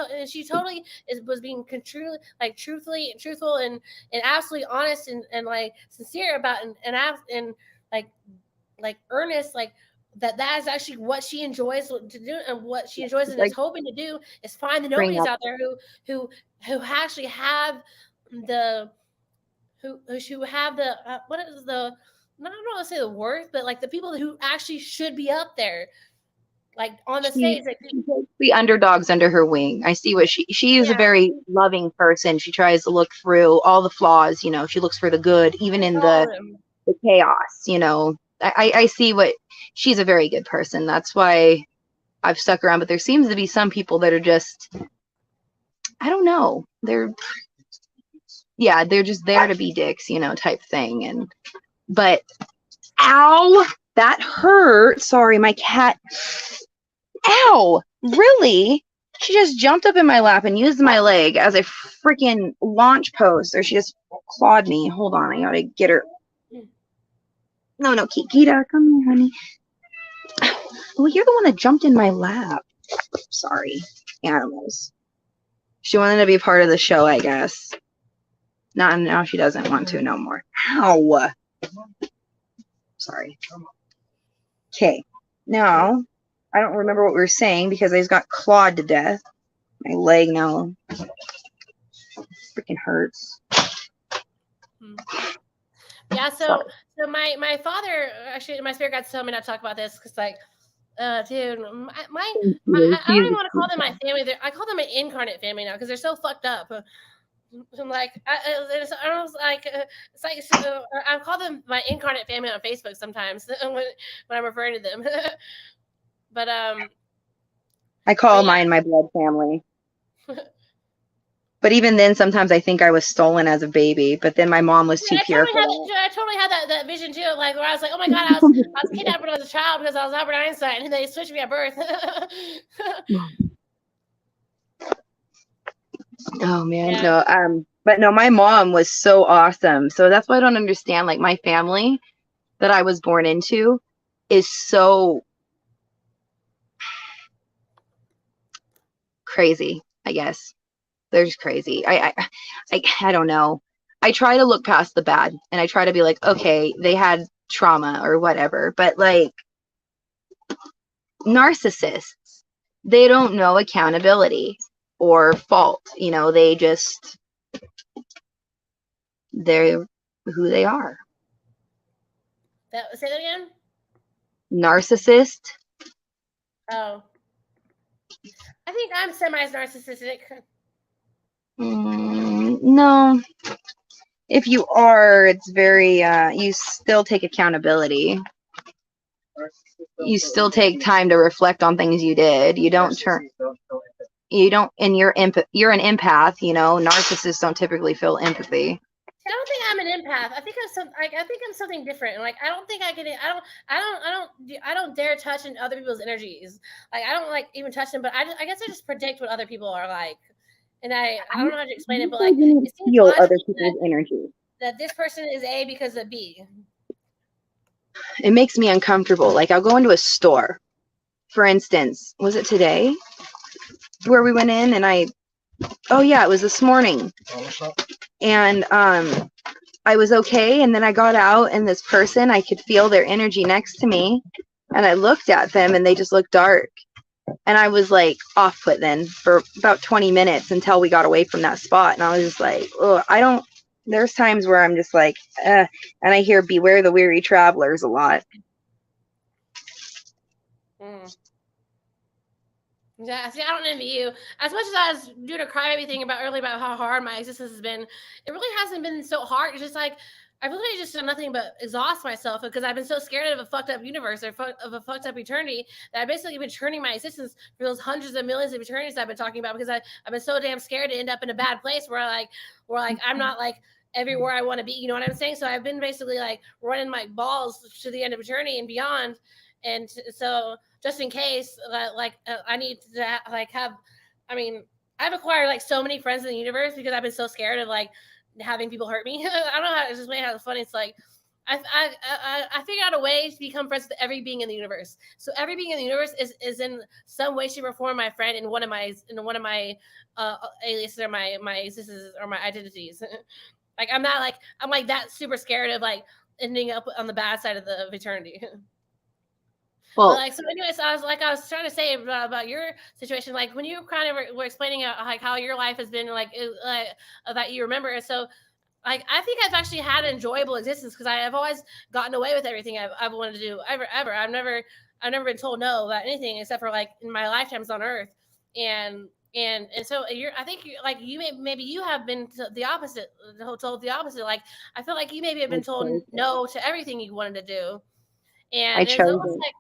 totally was being truthfully and truthful and absolutely honest and like sincere about and like earnest, like that is actually what she enjoys to do, and what she enjoys and is hoping to do is find the nobodies out there who actually have the who have the what is the I don't want to say the worth, but like the people who actually should be up there like on the stage. Like, She takes the underdogs under her wing. I see what she is a very loving person. She tries to look through all the flaws, you know, she looks for the good, even in the chaos, you know. I see what she's a very good person. That's why I've stuck around. But there seems to be some people that are just, I don't know. They're just there to be dicks, you know, type thing. But ow, that hurt. Sorry, my cat. Ow, really? She just jumped up in my lap and used my leg as a freaking launch post, or she just clawed me. Hold on, I gotta get her. No, Kikita, come here, honey. Well, you're the one that jumped in my lap. Sorry, animals. She wanted to be part of the show, I guess. Now she doesn't want to no more. Ow. Sorry. Okay. Now, I don't remember what we were saying because I just got clawed to death. My leg now freaking hurts. Yeah, so my father, actually, my spirit guides told me not to talk about this because, like, dude, I don't even want to call them my family. I call them an incarnate family now because they're so fucked up. I'm like, I was like, it's like, I call them my incarnate family on Facebook sometimes when I'm referring to them. But I call mine my blood family. But even then, sometimes I think I was stolen as a baby. But then my mom was too pure. I totally had that vision too, like where I was like, oh my god, I was kidnapped when I was a child because I was Albert Einstein, and they switched me at birth. Oh man, yeah. No, but no, my mom was so awesome. So that's why I don't understand. Like, my family that I was born into is so crazy, I guess. They're just crazy. I don't know. I try to look past the bad and I try to be like, okay, they had trauma or whatever. But like, narcissists, they don't know accountability or fault. You know, they're who they are. Say that again? Narcissist. Oh. I think I'm semi-narcissistic. No. If you are, it's very, you still take accountability. You still take time to reflect on things you did. You don't, and you're an empath, you know. Narcissists don't typically feel empathy. I don't think I'm an empath. I think I'm something different. Like, I don't think I can. I don't dare touch in other people's energies. Like, I don't like even touch them. But I guess I just predict what other people are like, and I don't know how to explain it. But like, it seems feel other people's energy. That this person is A because of B. It makes me uncomfortable. Like, I'll go into a store, for instance. Was it today where we went in? And it was this morning. And I was okay, and then I got out, and this person, I could feel their energy next to me, and I looked at them, and they just looked dark, and I was like off put then for about 20 minutes until we got away from that spot, and I was just like, oh, there's times where I'm just like, and I hear "Beware the Weary Travelers" a lot. Yeah, see, I don't envy you. As much as I was doing a crybaby thing earlier about how hard my existence has been, it really hasn't been so hard. It's just like, I've really just done nothing but exhaust myself because I've been so scared of a fucked up universe or of a fucked up eternity that I've basically been turning my existence for those hundreds of millions of eternities I've been talking about because I've been so damn scared to end up in a bad place where I'm not like everywhere I want to be. You know what I'm saying? So I've been basically like running my balls to the end of eternity and beyond. And so just in case, I need to have, I've acquired like so many friends in the universe because I've been so scared of like having people hurt me. I don't know how it's just made how funny. It's like, I figured out a way to become friends with every being in the universe. So every being in the universe is in some way, shape, or form my friend in one of my aliases or my existences or my identities. Like, I'm like that super scared of like ending up on the bad side of eternity. Well, so anyways, I was trying to say about your situation, like when you kind of were explaining like how your life has been like that you remember. So like, I think I've actually had an enjoyable existence because I have always gotten away with everything I've wanted to do ever. I've never I've never been told no about anything except for like in my lifetimes on Earth, and so I think maybe you have been the opposite, told the opposite. Like I feel like you maybe have been told no to everything you wanted to do, and I it's chose almost it. like.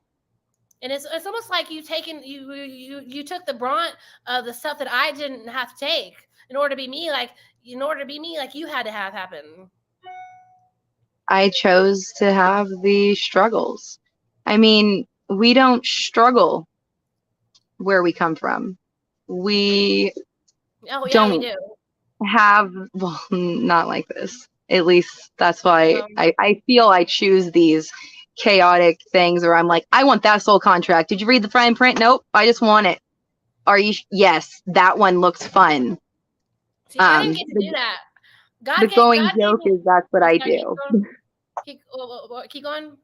And it's almost like you took the brunt of the stuff that I didn't have to take in order to be me. Like you had to have happen. I chose to have the struggles. I mean, we don't struggle where we come from. We Oh yeah, we don't do. have, well, not like this. At least that's why Um, I feel I choose these chaotic things where I'm like, I want that soul contract. Did you read the fine print? Nope. I just want it. Are you? Yes, that one looks fun. See, I didn't get to do that. The going God gave joke me. is that's what I Sorry, do. keep going.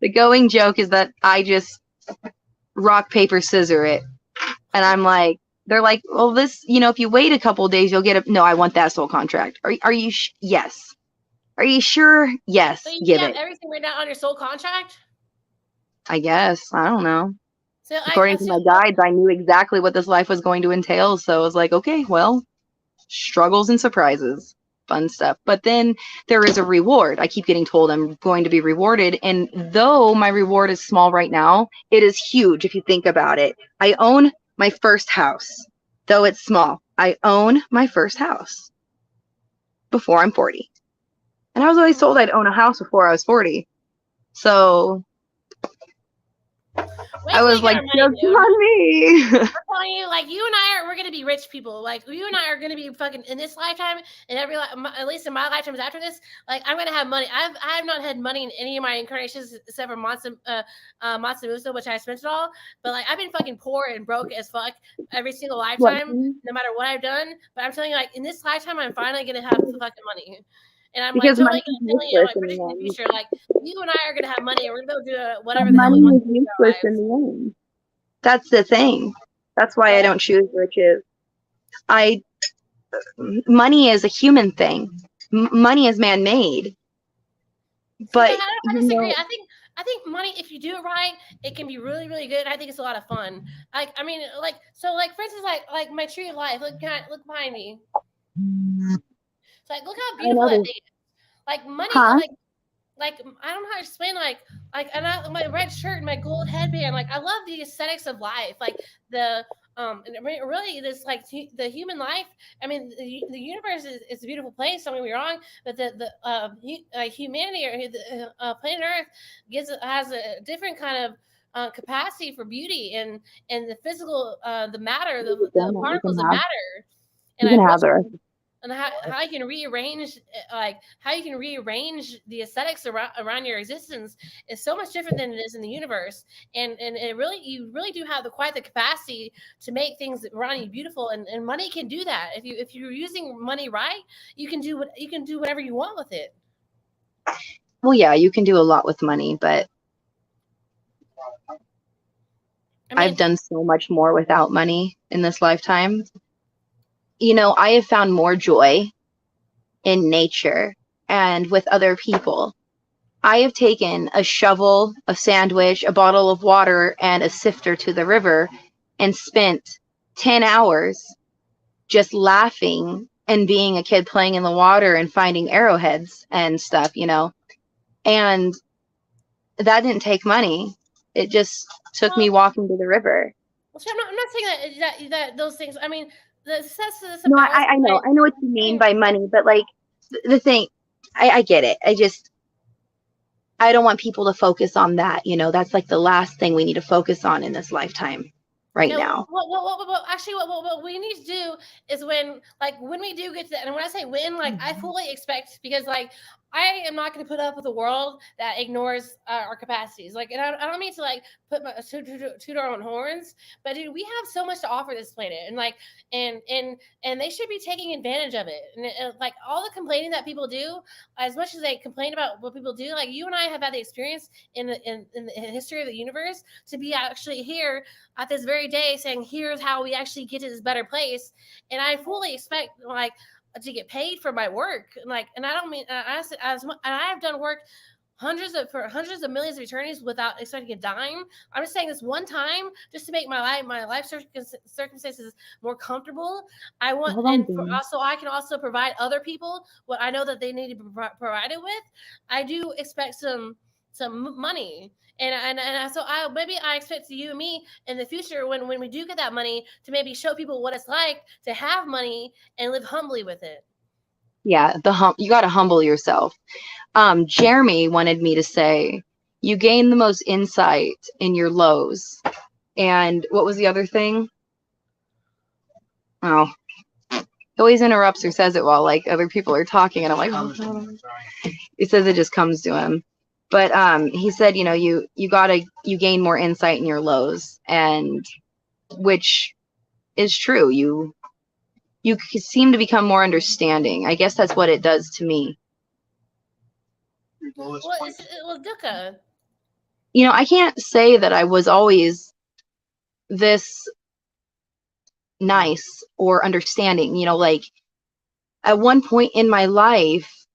The going joke is that I just rock, paper, scissor it. And I'm like, they're like, well, this, if you wait a couple days, you'll get a, no, I want that soul contract. Are you, yes. Are you sure? Yes, So you give have it. everything written out on your soul contract. I guess. I don't know. So According to my guides, I knew exactly what this life was going to entail. So I was like, okay, well, struggles and surprises, fun stuff. But then there is a reward. I keep getting told I'm going to be rewarded. And though my reward is small right now, it is huge if you think about it. I own my first house, though it's small. I own my first house before I'm 40. And I was always told I'd own a house before I was 40. So I was like, just on me. I'm telling you, like you and I we're gonna be rich people. Like you and I are gonna be fucking in this lifetime, and at least in my lifetimes after this. Like I'm gonna have money. I have not had money in any of my incarnations except for Matsumoto, which I spent it all. But like I've been fucking poor and broke as fuck every single lifetime, no matter what I've done. But I'm telling you, like in this lifetime, I'm finally gonna have fucking money. And I'm because like totally telling you, like predicting the future. Like you and I are gonna have money, and we're gonna do whatever the hell we want to do in our lives. In the end. That's the thing. That's why I don't choose riches. Money is a human thing. Money is man-made. But I disagree. I think money, if you do it right, it can be really, really good. I think it's a lot of fun. Like, I mean, like, so, like, for instance, like my tree of life. Look behind me. It's like, look how beautiful that thing is. Like money, like I don't know how to explain. And my red shirt and my gold headband. Like, I love the aesthetics of life. Like the really, this like the human life. I mean, the universe is a beautiful place. Don't get me wrong, but the humanity or the planet Earth has a different kind of capacity for beauty and the physical, the matter, the particles of matter. And how you can rearrange, the aesthetics around your existence is so much different than it is in the universe. And you really do have quite the capacity to make things around you beautiful. And money can do that. If you're using money right, you can do whatever you want with it. Well, yeah, you can do a lot with money, but I've done so much more without money in this lifetime. I have found more joy in nature and with other people. I have taken a shovel, a sandwich, a bottle of water, and a sifter to the river and spent 10 hours just laughing and being a kid playing in the water and finding arrowheads and stuff, And that didn't take money. It just took me walking to the river. Well, I'm not saying that those things. I mean, no, I know what you mean by money, but like the thing, I get it. I don't want people to focus on that. That's like the last thing we need to focus on in this lifetime now. Actually, what we need to do is when we do get to that, and when I say when, I fully expect, because I am not going to put up with a world that ignores our capacities. And I don't mean to put my toot our own horns, but dude, we have so much to offer this planet, and they should be taking advantage of it. And all the complaining that people do, as much as they complain about what people do, you and I have had the experience in the history of the universe to be actually here at this very day saying, here's how we actually get to this better place. And I fully expect to get paid for my work. And I don't mean, I have done work for hundreds of millions of eternities without expecting a dime. I'm just saying this one time just to make my life circumstances more comfortable. I want, Hold on, and Jamie. also I can also provide other people what I know that they need to be provided with. I do expect some money. And so maybe I expect you and me in the future when we do get that money to maybe show people what it's like to have money and live humbly with it. Yeah, you got to humble yourself. Jeremy wanted me to say, you gain the most insight in your lows. And what was the other thing? Oh, he always interrupts or says it while like other people are talking, and I'm like, oh. He says it just comes to him. But he said, you gain more insight in your lows, and which is true. You seem to become more understanding. I guess that's what it does to me. Well, Dukkha. I can't say that I was always this nice or understanding. Like at one point in my life,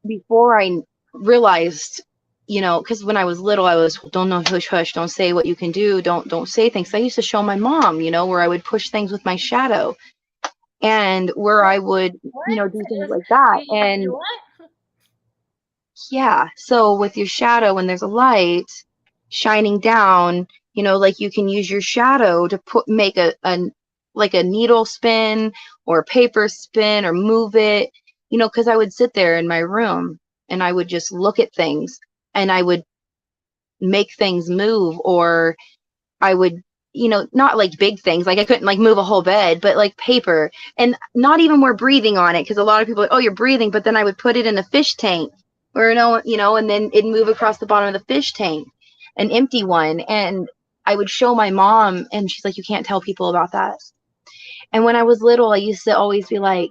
before I realized, because when I was little, I was, don't know, hush, hush, don't say what you can do, don't say things. I used to show my mom, where I would push things with my shadow, and where I would, do things like that. And yeah, so with your shadow, when there's a light shining down, like you can use your shadow to make a like a needle spin or a paper spin or move it, because I would sit there in my room and I would just look at things and I would make things move, or I would, not like big things, like I couldn't like move a whole bed, but like paper, and not even we're breathing on it, because a lot of people are like, oh, you're breathing, but then I would put it in a fish tank, or and then it'd move across the bottom of the fish tank, an empty one, and I would show my mom, and she's like, you can't tell people about that. And when I was little, I used to always be like,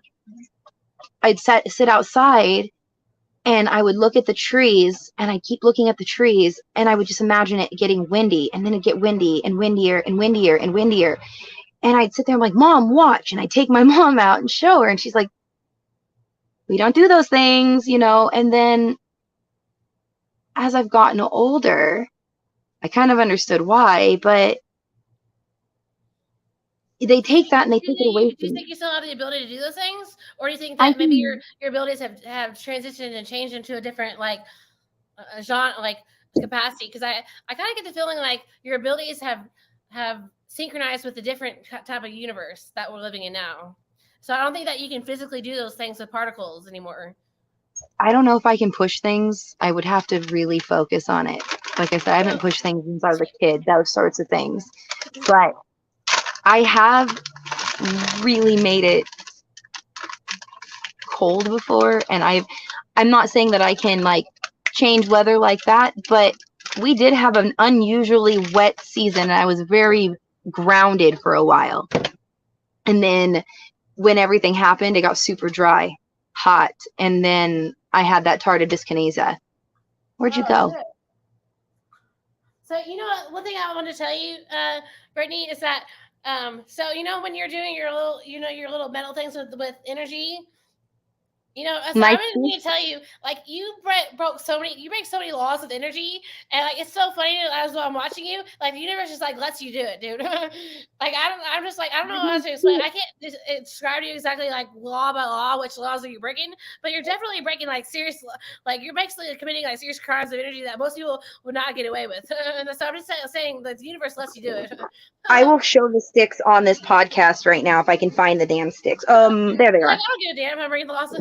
I'd sit outside and I would look at the trees, and I keep looking at the trees, and I would just imagine it getting windy, and then it'd get windy and windier and windier and windier. And I'd sit there and I'm like, Mom, watch. And I'd take my mom out and show her. And she's like, we don't do those things, And then as I've gotten older, I kind of understood why, but they take that and they take it away from Do you me. think you still have the ability to do those things, or do you think that maybe your abilities have transitioned and changed into a different genre, like capacity? Because I kind of get the feeling like your abilities have synchronized with a different type of universe that we're living in now. So I don't think that you can physically do those things with particles anymore. I don't know if I can push things. I would have to really focus on it. Like I said, I haven't pushed things since I was a kid, those sorts of things. But I have really made it cold before, and I'm not saying that I can like change weather like that, but we did have an unusually wet season, and I was very grounded for a while. And then when everything happened, it got super dry, hot, and then I had that tardive dyskinesia. Where'd you go? Shit. So one thing I want to tell you, Brittany, is that so when you're doing your little mental things with energy, so I'm going to tell you, like, you break so many laws with energy, and like it's so funny as I'm watching you, like the universe just like lets you do it, dude. Like I'm just like, I don't know how to explain. I can't describe to you exactly like law by law which laws are you breaking, but you're definitely breaking like serious, like you're basically committing like serious crimes of energy that most people would not get away with. And so I'm just saying that the universe lets you do it. I will show the sticks on this podcast right now if I can find the damn sticks. There they are. I don't give a damn. I'm breaking the laws.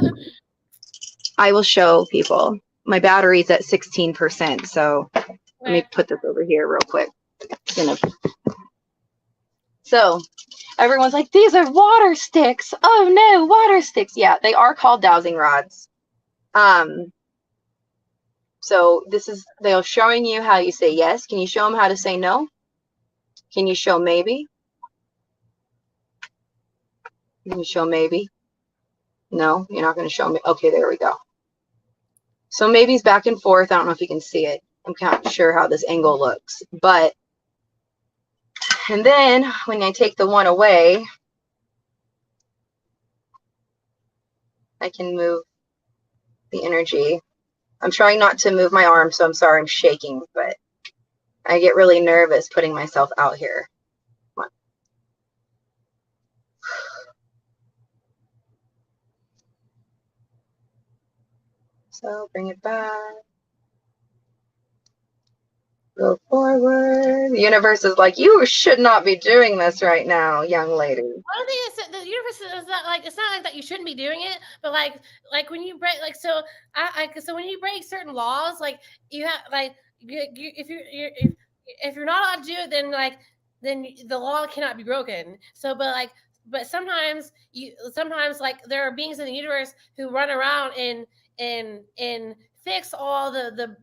I will show people. My battery's at 16%, so let me put this over here real quick. So everyone's like, these are water sticks. Oh no, water sticks. Yeah, they are called dowsing rods. So they're showing you how you say yes. Can you show them how to say no? Can you show maybe? Can you show maybe? No, you're not going to show me. Okay, there we go. So maybe's back and forth. I don't know if you can see it. I'm not sure how this angle looks, but, and then when I take the one away, I can move the energy I'm trying not to move my arm, so I'm sorry I'm shaking, but I get really nervous putting myself out here. Come on. So bring it back. Go forward. The universe is like, you should not be doing this right now, young lady. I don't think it's the universe is not like, it's not like that you shouldn't be doing it, but like when you break, like, so so when you break certain laws, like you have like if you're not allowed to do it, then the law cannot be broken. So but sometimes like there are beings in the universe who run around and fix all the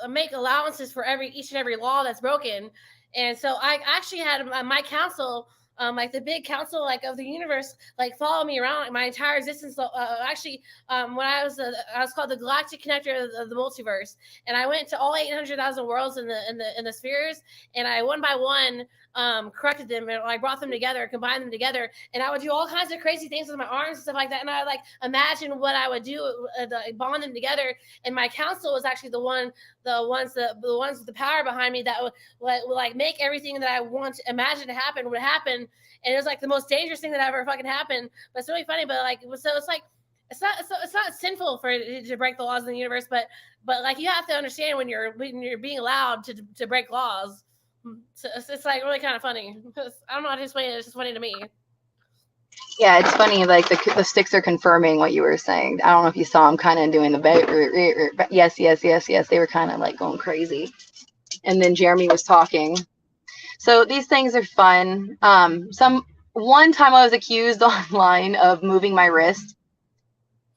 make allowances for each and every law that's broken. And so I actually had my council, like the big council, like of the universe, like follow me around like, my entire existence. Actually, when I was called the Galactic Connector of the Multiverse, and I went to all 800,000 worlds in the spheres, and I one by one corrected them, and I brought them together, combined them together, and I would do all kinds of crazy things with my arms and stuff like that. And I like imagine what I would do, bond them together. And my council was actually the ones with the power behind me that would like make everything that I want to imagine to happen would happen. And it was like the most dangerous thing that ever fucking happened. But it's really funny. But like, so it's like, it's not sinful for it to break the laws of the universe, but like you have to understand when you're being allowed to break laws. So it's like really kind of funny. I don't know how to explain it. It's just funny to me. Yeah, it's funny. Like the sticks are confirming what you were saying. I don't know if you saw them kind of doing the yes. They were kind of like going crazy. And then Jeremy was talking. So these things are fun. One time I was accused online of moving my wrist,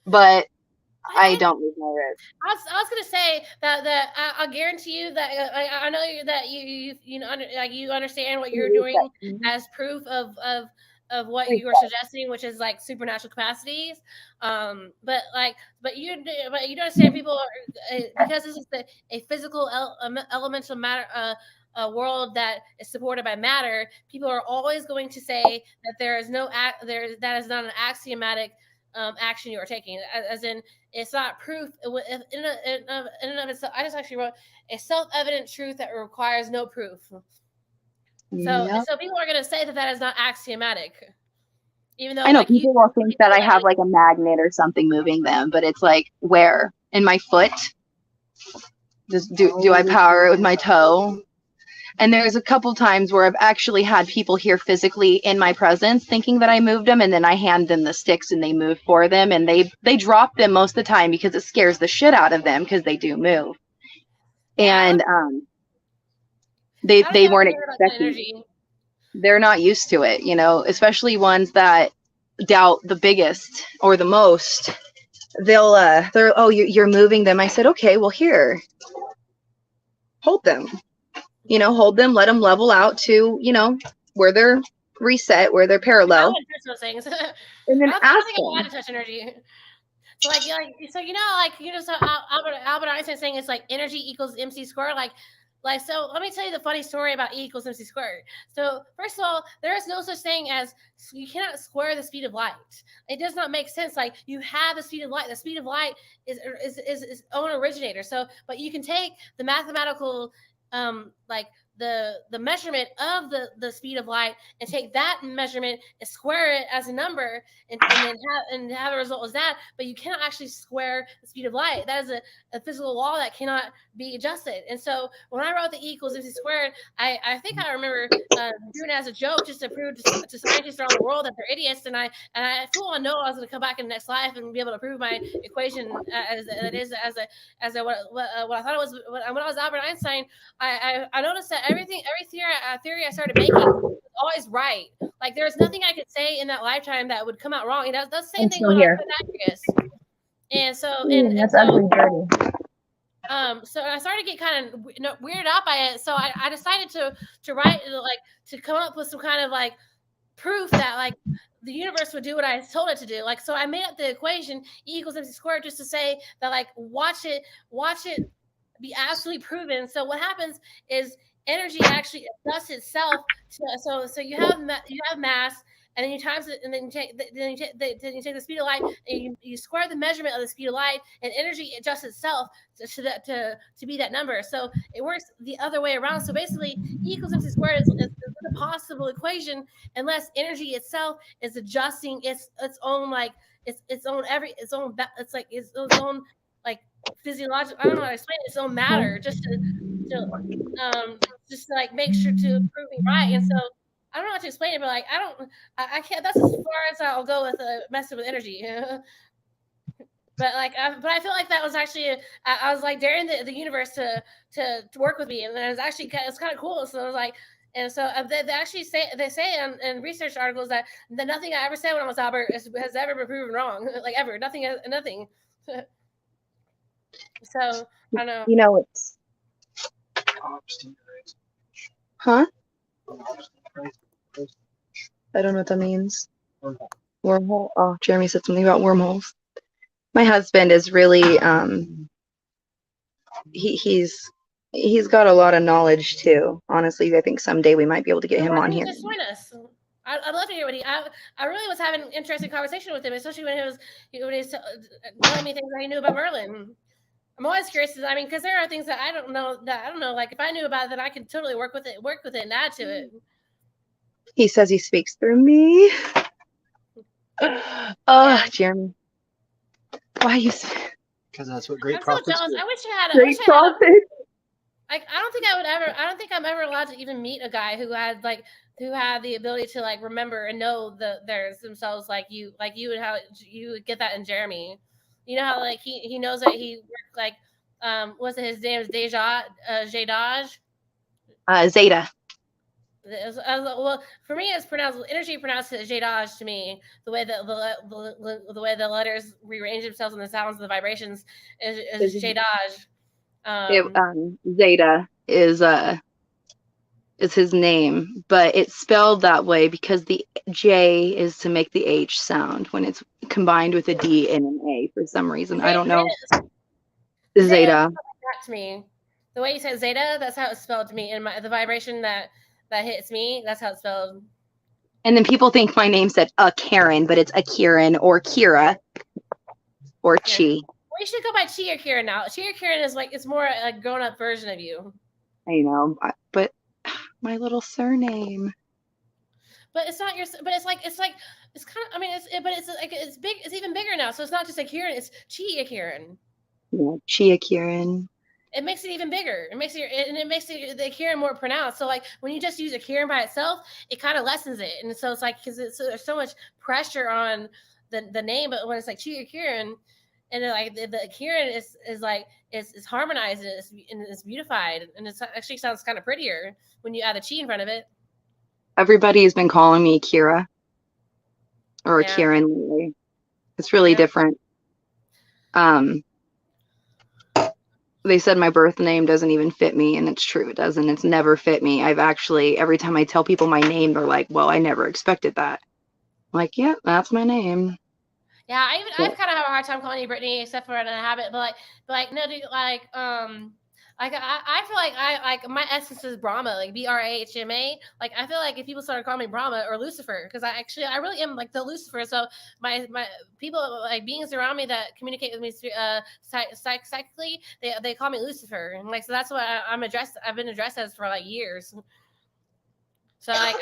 but I don't move my wrist. I was gonna say that I'll guarantee you that I know that you understand what you're doing as proof of what you are suggesting, which is like supernatural capacities. But you don't understand people because this is a physical elemental matter. A world that is supported by matter, people are always going to say that that is not an axiomatic action you are taking, as in it's not proof in and of itself. I just actually wrote a self-evident truth that requires no proof. So people are going to say that is not axiomatic, even though I know people will think that I have like a magnet or something moving them, but it's like, where? In my foot? Just do I power it with my toe? And there's a couple times where I've actually had people here physically in my presence thinking that I moved them, and then I hand them the sticks and they move for them, and they drop them most of the time because it scares the shit out of them because they do move. And they weren't expecting. They're not used to it, especially ones that doubt the biggest or the most. They're oh, you're moving them. I said, okay, well, here, hold them. Hold them, let them level out to, where they're reset, where they're parallel. I touch those things. And then I think I want to touch energy. So so Albert Einstein saying it's like energy equals MC squared. So let me tell you the funny story about E equals MC squared. So first of all, there is no such thing as you cannot square the speed of light. It does not make sense. Like you have the speed of light. The speed of light is its own originator. So, but you can take the mathematical the measurement of the speed of light and take that measurement and square it as a number and then have a result as that, but you cannot actually square the speed of light. That is a physical law that cannot be adjusted. And so when I wrote the E equals MC squared, I think I remember doing it as a joke just to prove to scientists around the world that they're idiots, and I full on know I was going to come back in the next life and be able to prove my equation as what I thought it was. When I was Albert Einstein, I noticed that every theory I started making was always right. Like there's nothing I could say in that lifetime that would come out wrong. And that's the same thing when I was Pythagoras. And so that's ugly dirty. So I started to get kind of weirded out by it. So I decided to write, to come up with some kind of proof that the universe would do what I told it to do. So I made up the equation E equals MC squared just to say that watch it be absolutely proven. So what happens is energy actually adjusts itself. So you have mass, and then you times it, and then you take the speed of light, and you square the measurement of the speed of light, and energy adjusts itself to be that number. So it works the other way around. So basically, E equals MC squared is a possible equation unless energy itself is adjusting its own like its own like physiological. I don't know how to explain it, its own matter just to like make sure to prove me right. And so I don't know how to explain it, but like I can't. That's as far as I'll go with messing with energy. But like, but I feel like that was actually I was like daring the universe to work with me, and it was actually it's kind of cool. So I was like, and so they actually say in research articles that nothing I ever said when I was Albert has ever been proven wrong, like ever. Nothing. So I don't know. You know, it's huh? I don't know what that means. Wormhole. Oh, Jeremy said something about wormholes. My husband is really he's got a lot of knowledge too. Honestly, I think someday we might be able to get him on here. Just join us. I'd love to hear what I really was having an interesting conversation with him, especially when he was telling me things that he knew about Merlin. I'm always curious. I mean, because there are things that I don't know. Like if I knew about it, then I could totally work with it, and add to it. He says he speaks through me. Oh, Jeremy, why you? Because that's what great I'm prophets so jealous. do. I wish I had. Great prophets. Like I don't think I'm ever allowed to even meet a guy who had the ability to like remember and know themselves like you and how you would get that in Jeremy. You know how like he knows that he worked like was it his name is Jadaj? Zeta. Well, for me, it's pronounced energy pronounced Jadaj to me. The way that the way the letters rearrange themselves and the sounds and the vibrations is Jadaj. Zeta is his name, but it's spelled that way because the J is to make the H sound when it's combined with a D and an A for some reason. I don't know. Zeta. To me, the way you said Zeta, that's how it's spelled to me, and the vibration that hits me, that's how it's spelled. And then people think my name said Karen, but it's a Kieran or Kira or Chi. Well, you should go by Chi or Kieran now. Chi or Kieran is like it's more a grown-up version of you. I know, but my little surname. But it's not your. But it's kind of. I mean, it's big. It's even bigger now. So it's not just a Kieran. It's Chi Kieran. Yeah, Chia Kieran. It makes it even bigger. It makes the Kieran more pronounced. So like when you just use a Kieran by itself, it kind of lessens it. And so it's like because there's so much pressure on the name, but when it's like Chi Kieran, and then like the Kieran is like it's harmonized and it's beautified, and it actually sounds kind of prettier when you add the Chi in front of it. Everybody has been calling me Kira or Kieran lately. It's really different. They said my birth name doesn't even fit me, and it's true. It doesn't. It's never fit me. I've actually, every time I tell people my name, they're like, well, I never expected that. I'm like, yeah, that's my name. Yeah, I've kind of have a hard time calling you Brittany, except for in a habit. But no, dude, I feel like my essence is Brahma, like Brahma. Like I feel like if people started calling me Brahma or Lucifer, because I really am like the Lucifer. So my people like beings around me that communicate with me psychically, they call me Lucifer, and like so that's what I've been addressed as for like years. So like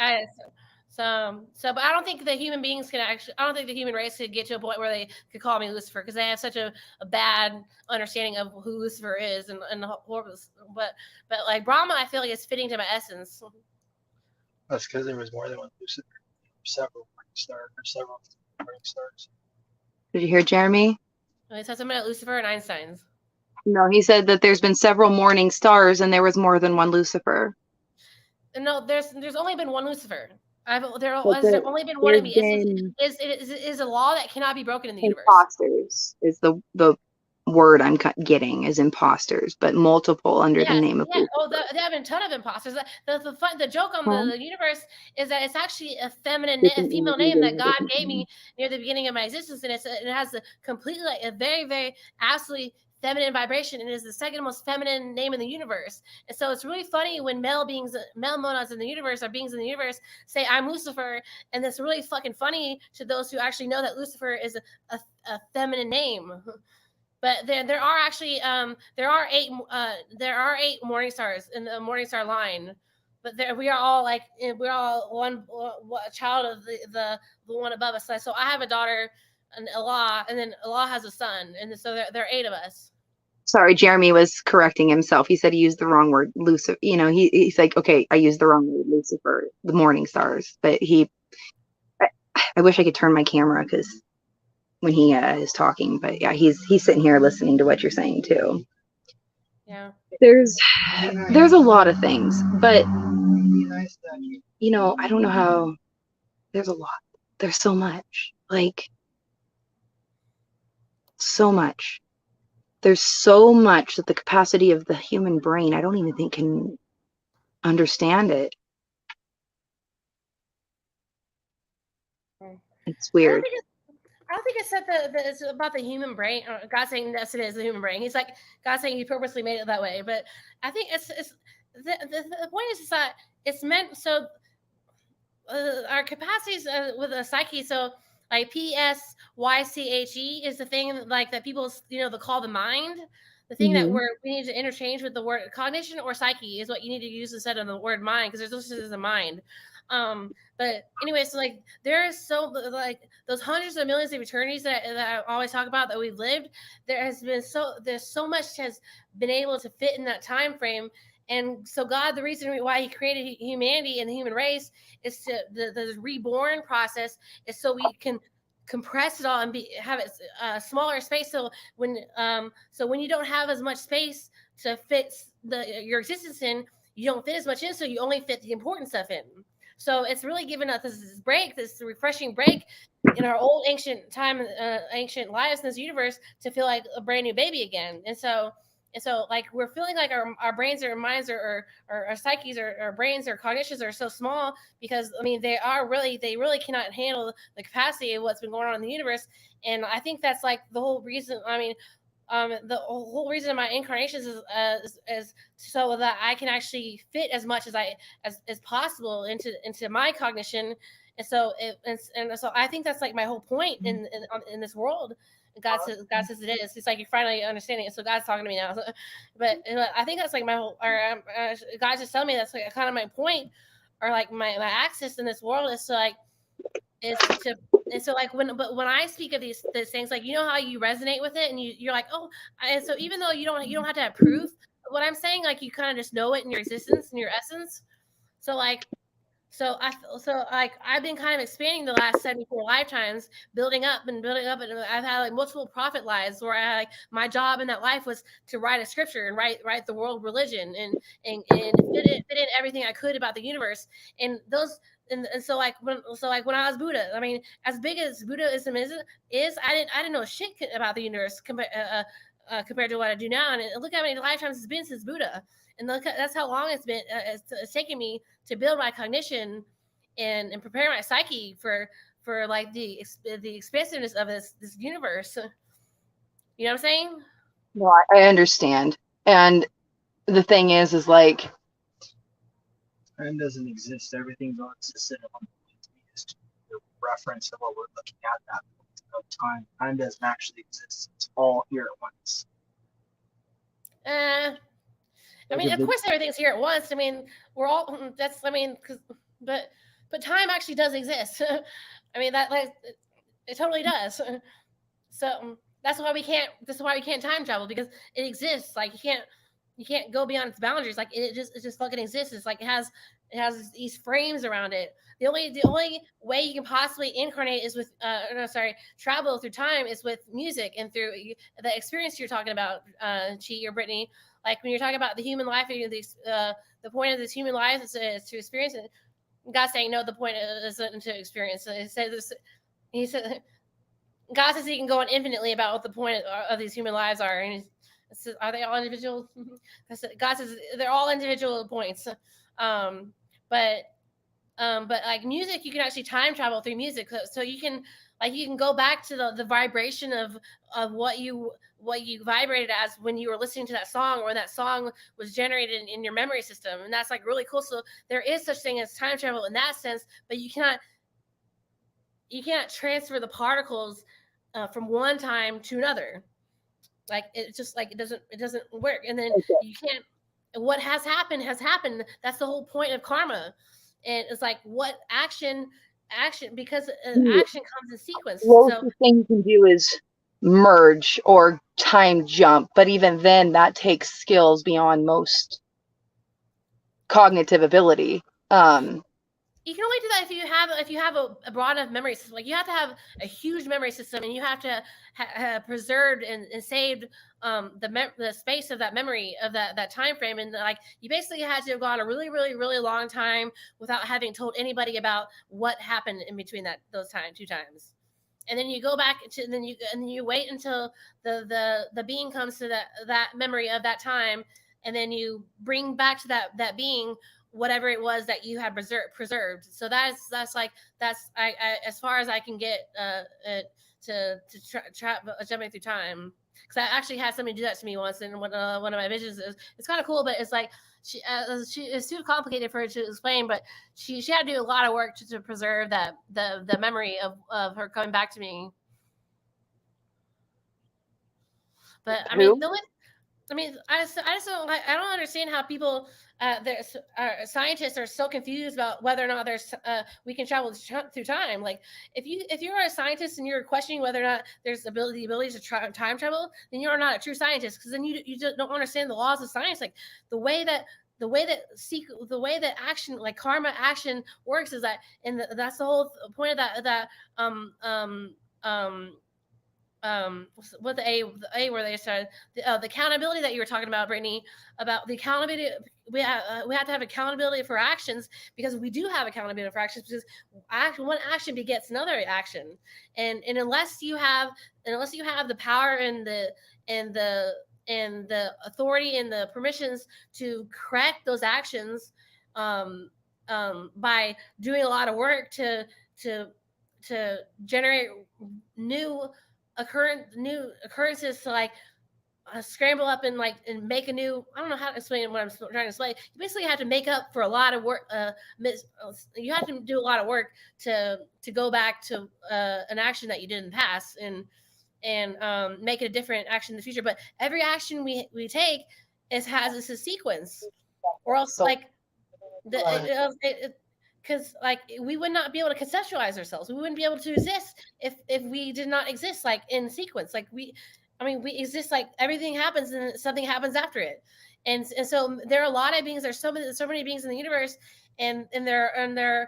but I don't think the human beings can I don't think the human race could get to a point where they could call me Lucifer because they have such a bad understanding of who Lucifer is and the whole, but like Brahma, I feel like it's fitting to my essence. That's because there was more than one Lucifer, several morning stars. Did you hear Jeremy? He said something about Lucifer and Einstein's. No, he said that there's been several morning stars and there was more than one Lucifer. No, there's only been one Lucifer. There has only been one of me. It is a law that cannot be broken in the universe. Imposters is the word I'm getting is imposters, but multiple under the name of. Oh, there have been a ton of imposters. The joke on the universe is that it's actually a female name that God gave me near the beginning of my existence, and it has a completely a very very absolutely feminine vibration and is the second most feminine name in the universe. And so it's really funny when male monads in the universe or beings in the universe say, I'm Lucifer. And it's really fucking funny to those who actually know that Lucifer is a feminine name. But there are actually there are eight morning stars in the morning star line. But we are all like, we're all one child of the one above us. So I have a daughter, and Allah, and then Allah has a son, and so there are 8 of us. Sorry, Jeremy was correcting himself. He said he used the wrong word, Lucifer. You know, he's like, okay, I used the wrong word, Lucifer, the morning stars. But I wish I could turn my camera because when he is talking, but yeah, he's sitting here listening to what you're saying too. Yeah. There's a lot of things, but you know, I don't know how. There's a lot. There's so much. Like, so much. There's so much that the capacity of the human brain, I don't even think can understand it. It's weird. I don't think it's it's about the human brain. God saying yes, it is the human brain. He's like, God saying He purposely made it that way. But I think it's the point is that it's meant so our capacities with a psyche. So like PSYCHE is the thing like that people they call the mind. The thing that we need to interchange with the word cognition or psyche is what you need to use instead of the word mind, because there's no such as a mind. But anyway, so like there is so like those hundreds of millions of eternities that I always talk about that we've lived. There's so much has been able to fit in that time frame. And so God, the reason why He created humanity and the human race is to the reborn process is so we can compress it all and have it smaller space. So when you don't have as much space to fit your existence in, you don't fit as much in, so you only fit the important stuff in. So it's really given us this break, this refreshing break in our old ancient lives in this universe to feel like a brand new baby again. And so like we're feeling like our brains or minds or our psyches or our brains or cognitions are so small because I mean they really cannot handle the capacity of what's been going on in the universe. And I think that's like the whole reason. I mean, the whole reason of my incarnations is so that I can actually fit as much as possible into my cognition. And so so I think that's like my whole point in this world. God says it is. It's like you're finally understanding it. So God's talking to me now. But I think that's like my whole. God's just telling me that's like kind of my point, or like my access in this world is to like is to. And so like when I speak of these things, like how you resonate with it, and you're like, oh, and so even though you don't have to have proof of what I'm saying, like you kind of just know it in your existence, in your essence. So like. So I've been kind of expanding the last 74 lifetimes, building up, and I've had like multiple prophet lives where I like my job in that life was to write a scripture and write the world religion and fit in everything I could about the universe. And those and so like when I was Buddha, I mean, as big as Buddhism is I didn't know shit about the universe compared to what I do now. And look how many lifetimes it's been since Buddha. And that's how long it's been. It's taken me to build my cognition and prepare my psyche for like the expansiveness of this universe. You know what I'm saying? Well, I understand. And the thing is like time doesn't exist. Everything's on system. It's the reference of what we're looking at that point of time. Time doesn't actually exist. It's all here at once. I mean, of course, everything's here at once. I mean, we're all. But time actually does exist. I mean, that like it totally does. So that's why we can't. That's why we can't time travel, because it exists. Like you can't go beyond its boundaries. Like it just fucking exists. It's like it has these frames around it. The only way you can possibly incarnate is with travel through time is with music and through the experience you're talking about, Chi or Brittany. Like when you're talking about the human life, the point of this human life is to experience it. God's saying no, the point isn't to experience it. He said God says He can go on infinitely about what the point of these human lives are. And says, are they all individual? God says they're all individual points. But But like music, you can actually time travel through music. So you can go back to the vibration of what you vibrated as when you were listening to that song, or when that song was generated in your memory system. And that's like really cool. So there is such thing as time travel in that sense, but you cannot transfer the particles from one time to another. Like it just like it doesn't work. And then you can't. What has happened has happened. That's the whole point of karma. And it's like what action because action comes in sequence. Closest So thing you can do is merge or time jump, but even then that takes skills beyond most cognitive ability. you can only do that if you have a broad enough memory system. Like you have to have a huge memory system, and you have to have preserved and saved the space of that memory of that time frame. And like you basically had to have gone a really really really long time without having told anybody about what happened in between those two times. And then you go back to and then you wait until the being comes to that memory of that time, and then you bring back to that being whatever it was that you had preserved. So that's I as far as I can get to jumping through time, because I actually had somebody do that to me once in one of my visions. It's kind of cool, but it's like she it's too complicated for her to explain, but she had to do a lot of work to preserve the memory of her coming back to me. But I mean, I don't understand how people, scientists are so confused about whether or not we can travel through time. Like, if you're a scientist and you're questioning whether or not there's the ability to time travel, then you are not a true scientist, because then you just don't understand the laws of science. Like the way that action, like karma action, works is that, and that's the whole point of that what the A where they started the accountability that you were talking about, Brittany, about the accountability. We have to have accountability for actions, because we do have accountability for actions, because one action begets another action, and unless you have the power and the authority and the permissions to correct those actions, by doing a lot of work to generate new occurrences, to like scramble up and make a new. I don't know how to explain what I'm trying to explain. You basically have to make up for a lot of work. You have to do a lot of work to go back to an action that you did in the past, and make it a different action in the future. But every action we take has a sequence, or else because like we would not be able to conceptualize ourselves. We wouldn't be able to exist if we did not exist like in sequence. Like we exist, like everything happens and something happens after it. And so there are a lot of beings. There's so many beings in the universe, and there's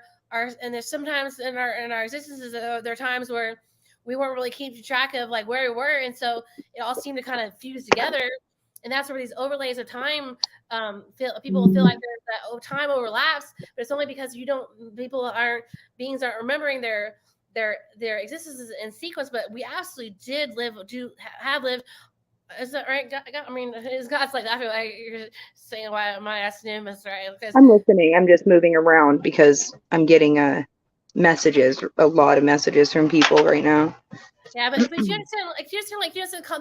sometimes in our existences there are times where we weren't really keeping track of like where we were, and so it all seemed to kind of fuse together. And that's where these overlays of time, people feel like that time overlaps, but it's only because beings aren't remembering their existences in sequence. But we absolutely have lived. Is that right? I mean, is God's like, I feel like you're saying, why am I asking him? Is right? Because I'm listening. I'm just moving around because I'm getting a lot of messages from people right now. Yeah, but you understand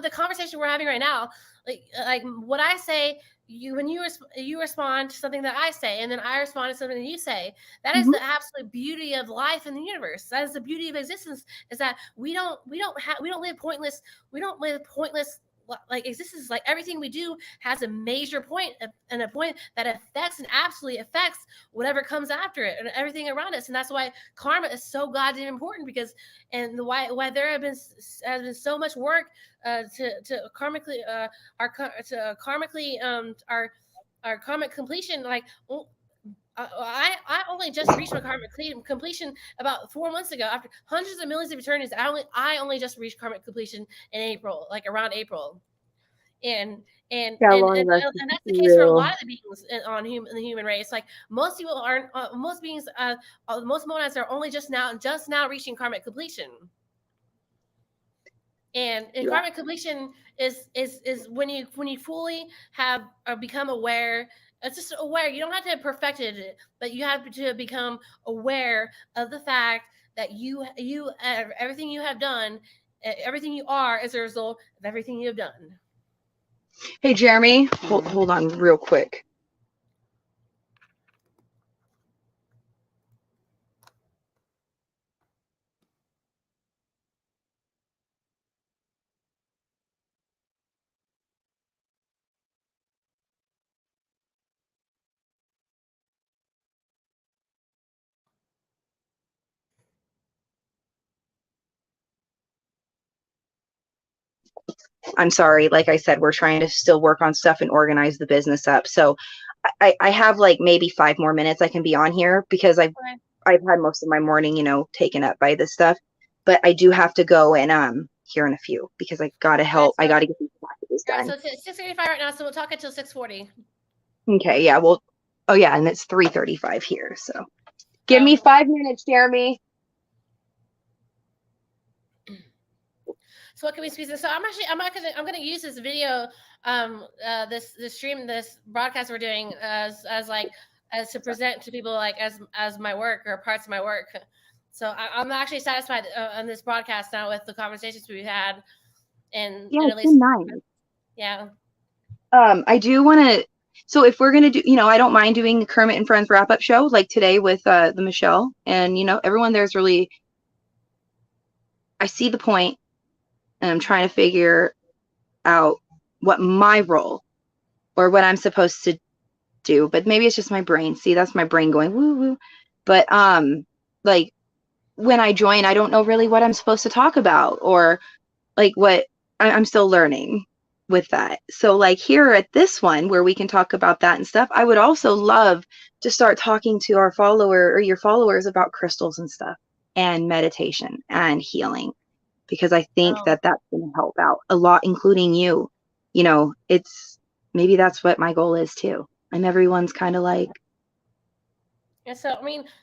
the conversation we're having right now. Like what I say, when you respond to something that I say, and then I respond to something that you say. That is the absolute beauty of life in the universe. That is the beauty of existence. Is that we don't live pointless. We don't live pointless. Like existence, like everything we do has a major point, and a point that affects and absolutely affects whatever comes after it and everything around us. And that's why karma is so goddamn important, because why there has been so much work to karmically our karmic completion. Like I only just reached my karmic completion about 4 months ago. After hundreds of millions of eternities, I only just reached karmic completion in April, like around April. And that's the case for a lot of the beings in the human race. Like most people aren't. Most beings, most monads are only just now reaching karmic completion. And karmic completion is when you fully have become aware It's just aware. You don't have to have perfected it, but you have to become aware of the fact that you everything you have done, everything you are, is a result of everything you have done. Hey, Jeremy, hold on real quick. I'm sorry. Like I said, we're trying to still work on stuff and organize the business up. So I have like maybe 5 more minutes I can be on here because I've had most of my morning, taken up by this stuff. But I do have to go and here in a few because I gotta help. I gotta get these packages All right, done. so it's 6:35 right now, so we'll talk until 6:40. Okay, yeah. Well, oh yeah, and it's 3:35 here. So give me 5 minutes, Jeremy. So what can we squeeze in? So I'm gonna use this video, this stream, this broadcast we're doing as to present to people like as my work or parts of my work. So I'm actually satisfied on this broadcast now with the conversations we've had, and Yeah, at it's least been nice. yeah. I do want to. So if we're gonna do, I don't mind doing the Kermit and Friends wrap up show like today with the Michelle, and everyone there's really. I see the point, and I'm trying to figure out what my role or what I'm supposed to do. But maybe it's just my brain. See, that's my brain going woo woo. But like when I join, I don't know really what I'm supposed to talk about or like what I'm still learning with that. So like here at this one where we can talk about that and stuff, I would also love to start talking to our follower or your followers about crystals and stuff and meditation and healing, because I think that that's going to help out a lot, including you. It's maybe that's what my goal is too. And everyone's kind of like, And so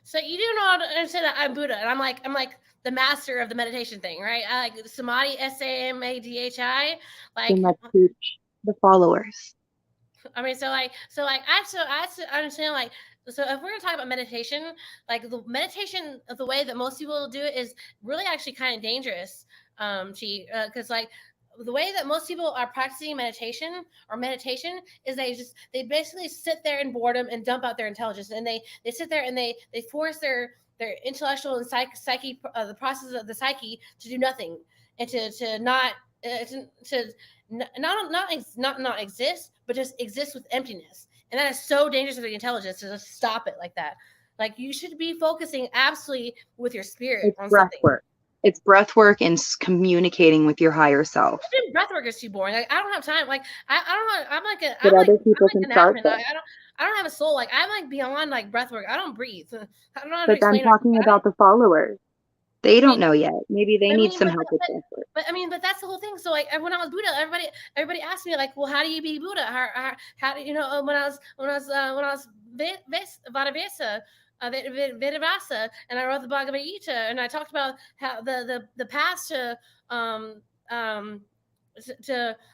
so you do not understand that I'm Buddha, and I'm like the master of the meditation thing, right? I like Samadhi, Samadhi, like. and let's teach the followers. So I have to understand, like, so if we're gonna talk about meditation, like the meditation, the way that most people do it is really actually kind of dangerous. Because like the way that most people are practicing meditation is they basically sit there in boredom and dump out their intelligence, and they sit there and they force their intellectual and psyche the process of the psyche to do nothing and to not to not exist, but just exist with emptiness. And that is so dangerous for the intelligence to just stop it like that. Like you should be focusing absolutely with your spirit It's on breath something. work. It's breath work and communicating with your higher self. Even breath work is too boring. Like I don't have time. Like I don't know. But other people can an start admin. that. I don't have a soul. Like I'm like beyond like breath work. I don't breathe. I don't know how to But I'm explain talking it. about the followers. They don't know yet. Maybe they need some help with breath work. But that's the whole thing. So like when I was Buddha, everybody asked me like, well, how do you be Buddha? How do you know when I was Vadavesa, Vedavasa, and I wrote the Bhagavad Gita, and I talked about how the path to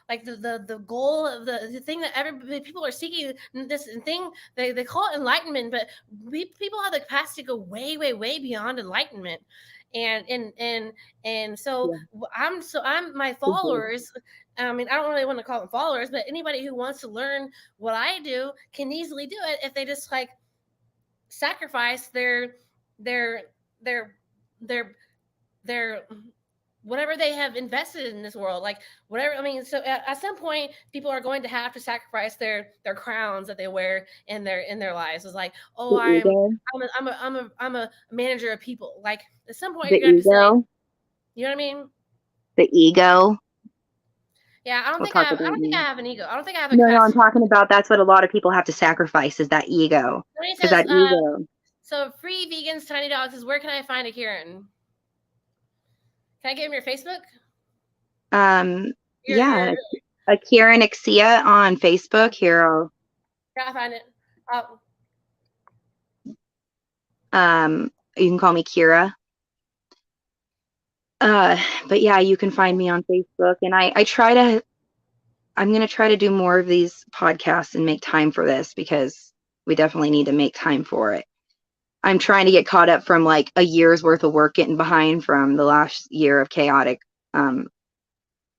like the goal of the thing that every people are seeking, this thing they call it enlightenment, but people have the capacity to go way beyond enlightenment. And so Yeah. I'm my followers. I mean, I don't really want to call them followers, but anybody who wants to learn what I do can easily do it if they just like sacrifice their their their whatever they have invested in this world, like whatever. I mean, so at some point people are going to have to sacrifice their crowns that they wear in their lives. It's like, oh, I'm a manager of people. Like at some point The you're gonna have to say, ego. you know what I mean? The ego. Yeah, We'll talk about I don't think I me. have an ego. I don't think I have a No, I'm capacity. talking about that's what a lot of people have to sacrifice is that ego. Because that ego. So free vegans, tiny dogs is where can I find a Kieran? Can I give him your Facebook? Yeah, Kieran Ixia on Facebook. Here, I'll find it. You can call me Kira. But yeah, you can find me on Facebook, and I try to I'm going to try to do more of these podcasts and make time for this, because we definitely need to make time for it. I'm trying to get caught up from like a year's worth of work getting behind from the last year of chaotic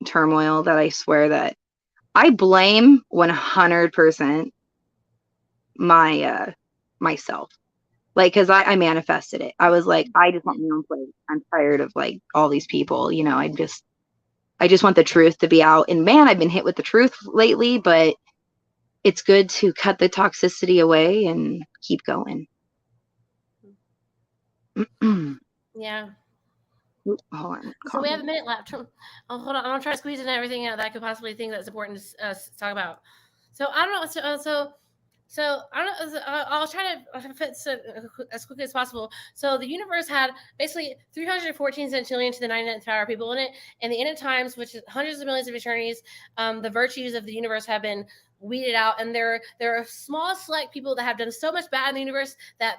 turmoil that I swear that I blame 100% my myself. Like, because I manifested it. I was like, I just want my own place. I'm tired of like all these people, you know. I just want the truth to be out. And man, I've been hit with the truth lately, but it's good to cut the toxicity away and keep going. Yeah. Hold on. So we have a minute left. Oh, hold on. I'm gonna try to squeeze in everything that I could possibly think that's important to talk about. So I don't know. So I don't. I'll try to fit as quickly as possible. So the universe had basically 314 centillion to the 99th power people in it, and the end of times, which is hundreds of millions of eternities, the virtues of the universe have been weeded out, and there are a small select people that have done so much bad in the universe that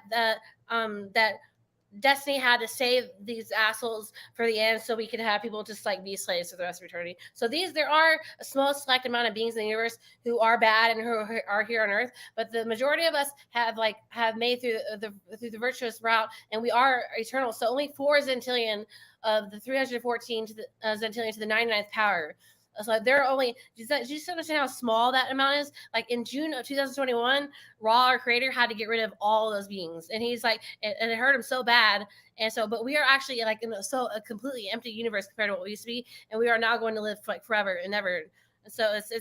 Destiny had to save these assholes for the end, so we could have people just like be slaves for the rest of eternity. So there are a small select amount of beings in the universe who are bad and who are here on Earth, but the majority of us have made through the virtuous route, and we are eternal. So only 4 zentillion of the 314 to the zentillion to the 99th power. So there are only. Do you understand how small that amount is? Like in June of 2021, Ra, our creator, had to get rid of all those beings, and he's like, and it hurt him so bad. And so, but we are actually like in a completely empty universe compared to what we used to be, and we are now going to live like forever and ever. So it's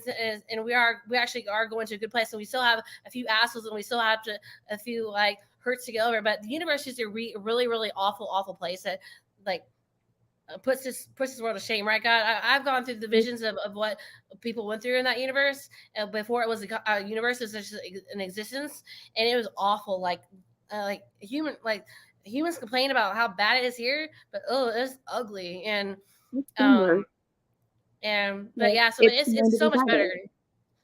and we actually are going to a good place, and we still have a few assholes, and we still have a few like hurts to get over. But the universe is a really really awful place that like puts this world to shame, right, God? I've gone through the visions of what people went through in that universe before it was a universe. It was just an existence, and it was awful. Like humans complain about how bad it is here, but it's ugly. And but it's so much better.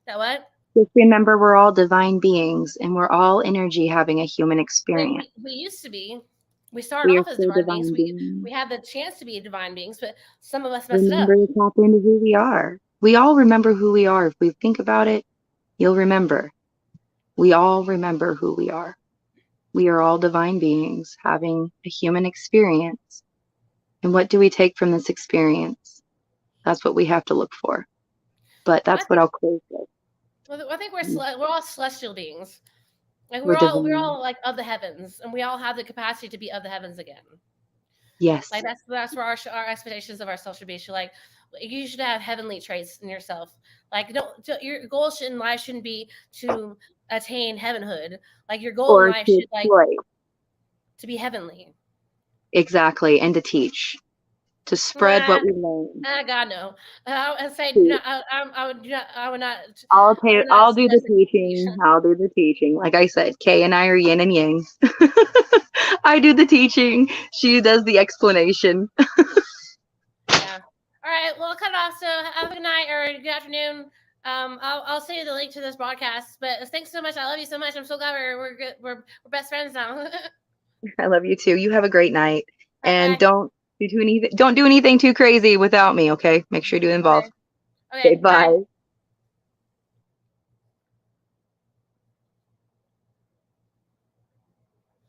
That what? Just remember, we're all divine beings, and we're all energy having a human experience. We used to be. We started off as divine beings. We had the chance to be divine beings, but some of us messed it up. Remember to tap into who we are. We all remember who we are. If we think about it, you'll remember. We all remember who we are. We are all divine beings having a human experience. And what do we take from this experience? That's what we have to look for. But that's what I'll close with. Well, I think we're all celestial beings. Like we're all like of the heavens, and we all have the capacity to be of the heavens again. Yes. Like that's where our expectations of ourselves should be. You should have heavenly traits in yourself. Like your goal in life shouldn't be to attain heavenhood. Like your goal in life should to be heavenly. Exactly, and to teach. To spread what we learn. God no. I say I would not. I'll do the teaching. I'll do the teaching. Like I said, Kay and I are yin and yang. I do the teaching. She does the explanation. Yeah. All right. Well, cut it off. So have a good night or good afternoon. I'll send you the link to this broadcast. But thanks so much. I love you so much. I'm so glad we're good. We're best friends now. I love you too. You have a great night, and don't do anything too crazy without me. Okay, make sure you do involve. Okay, bye.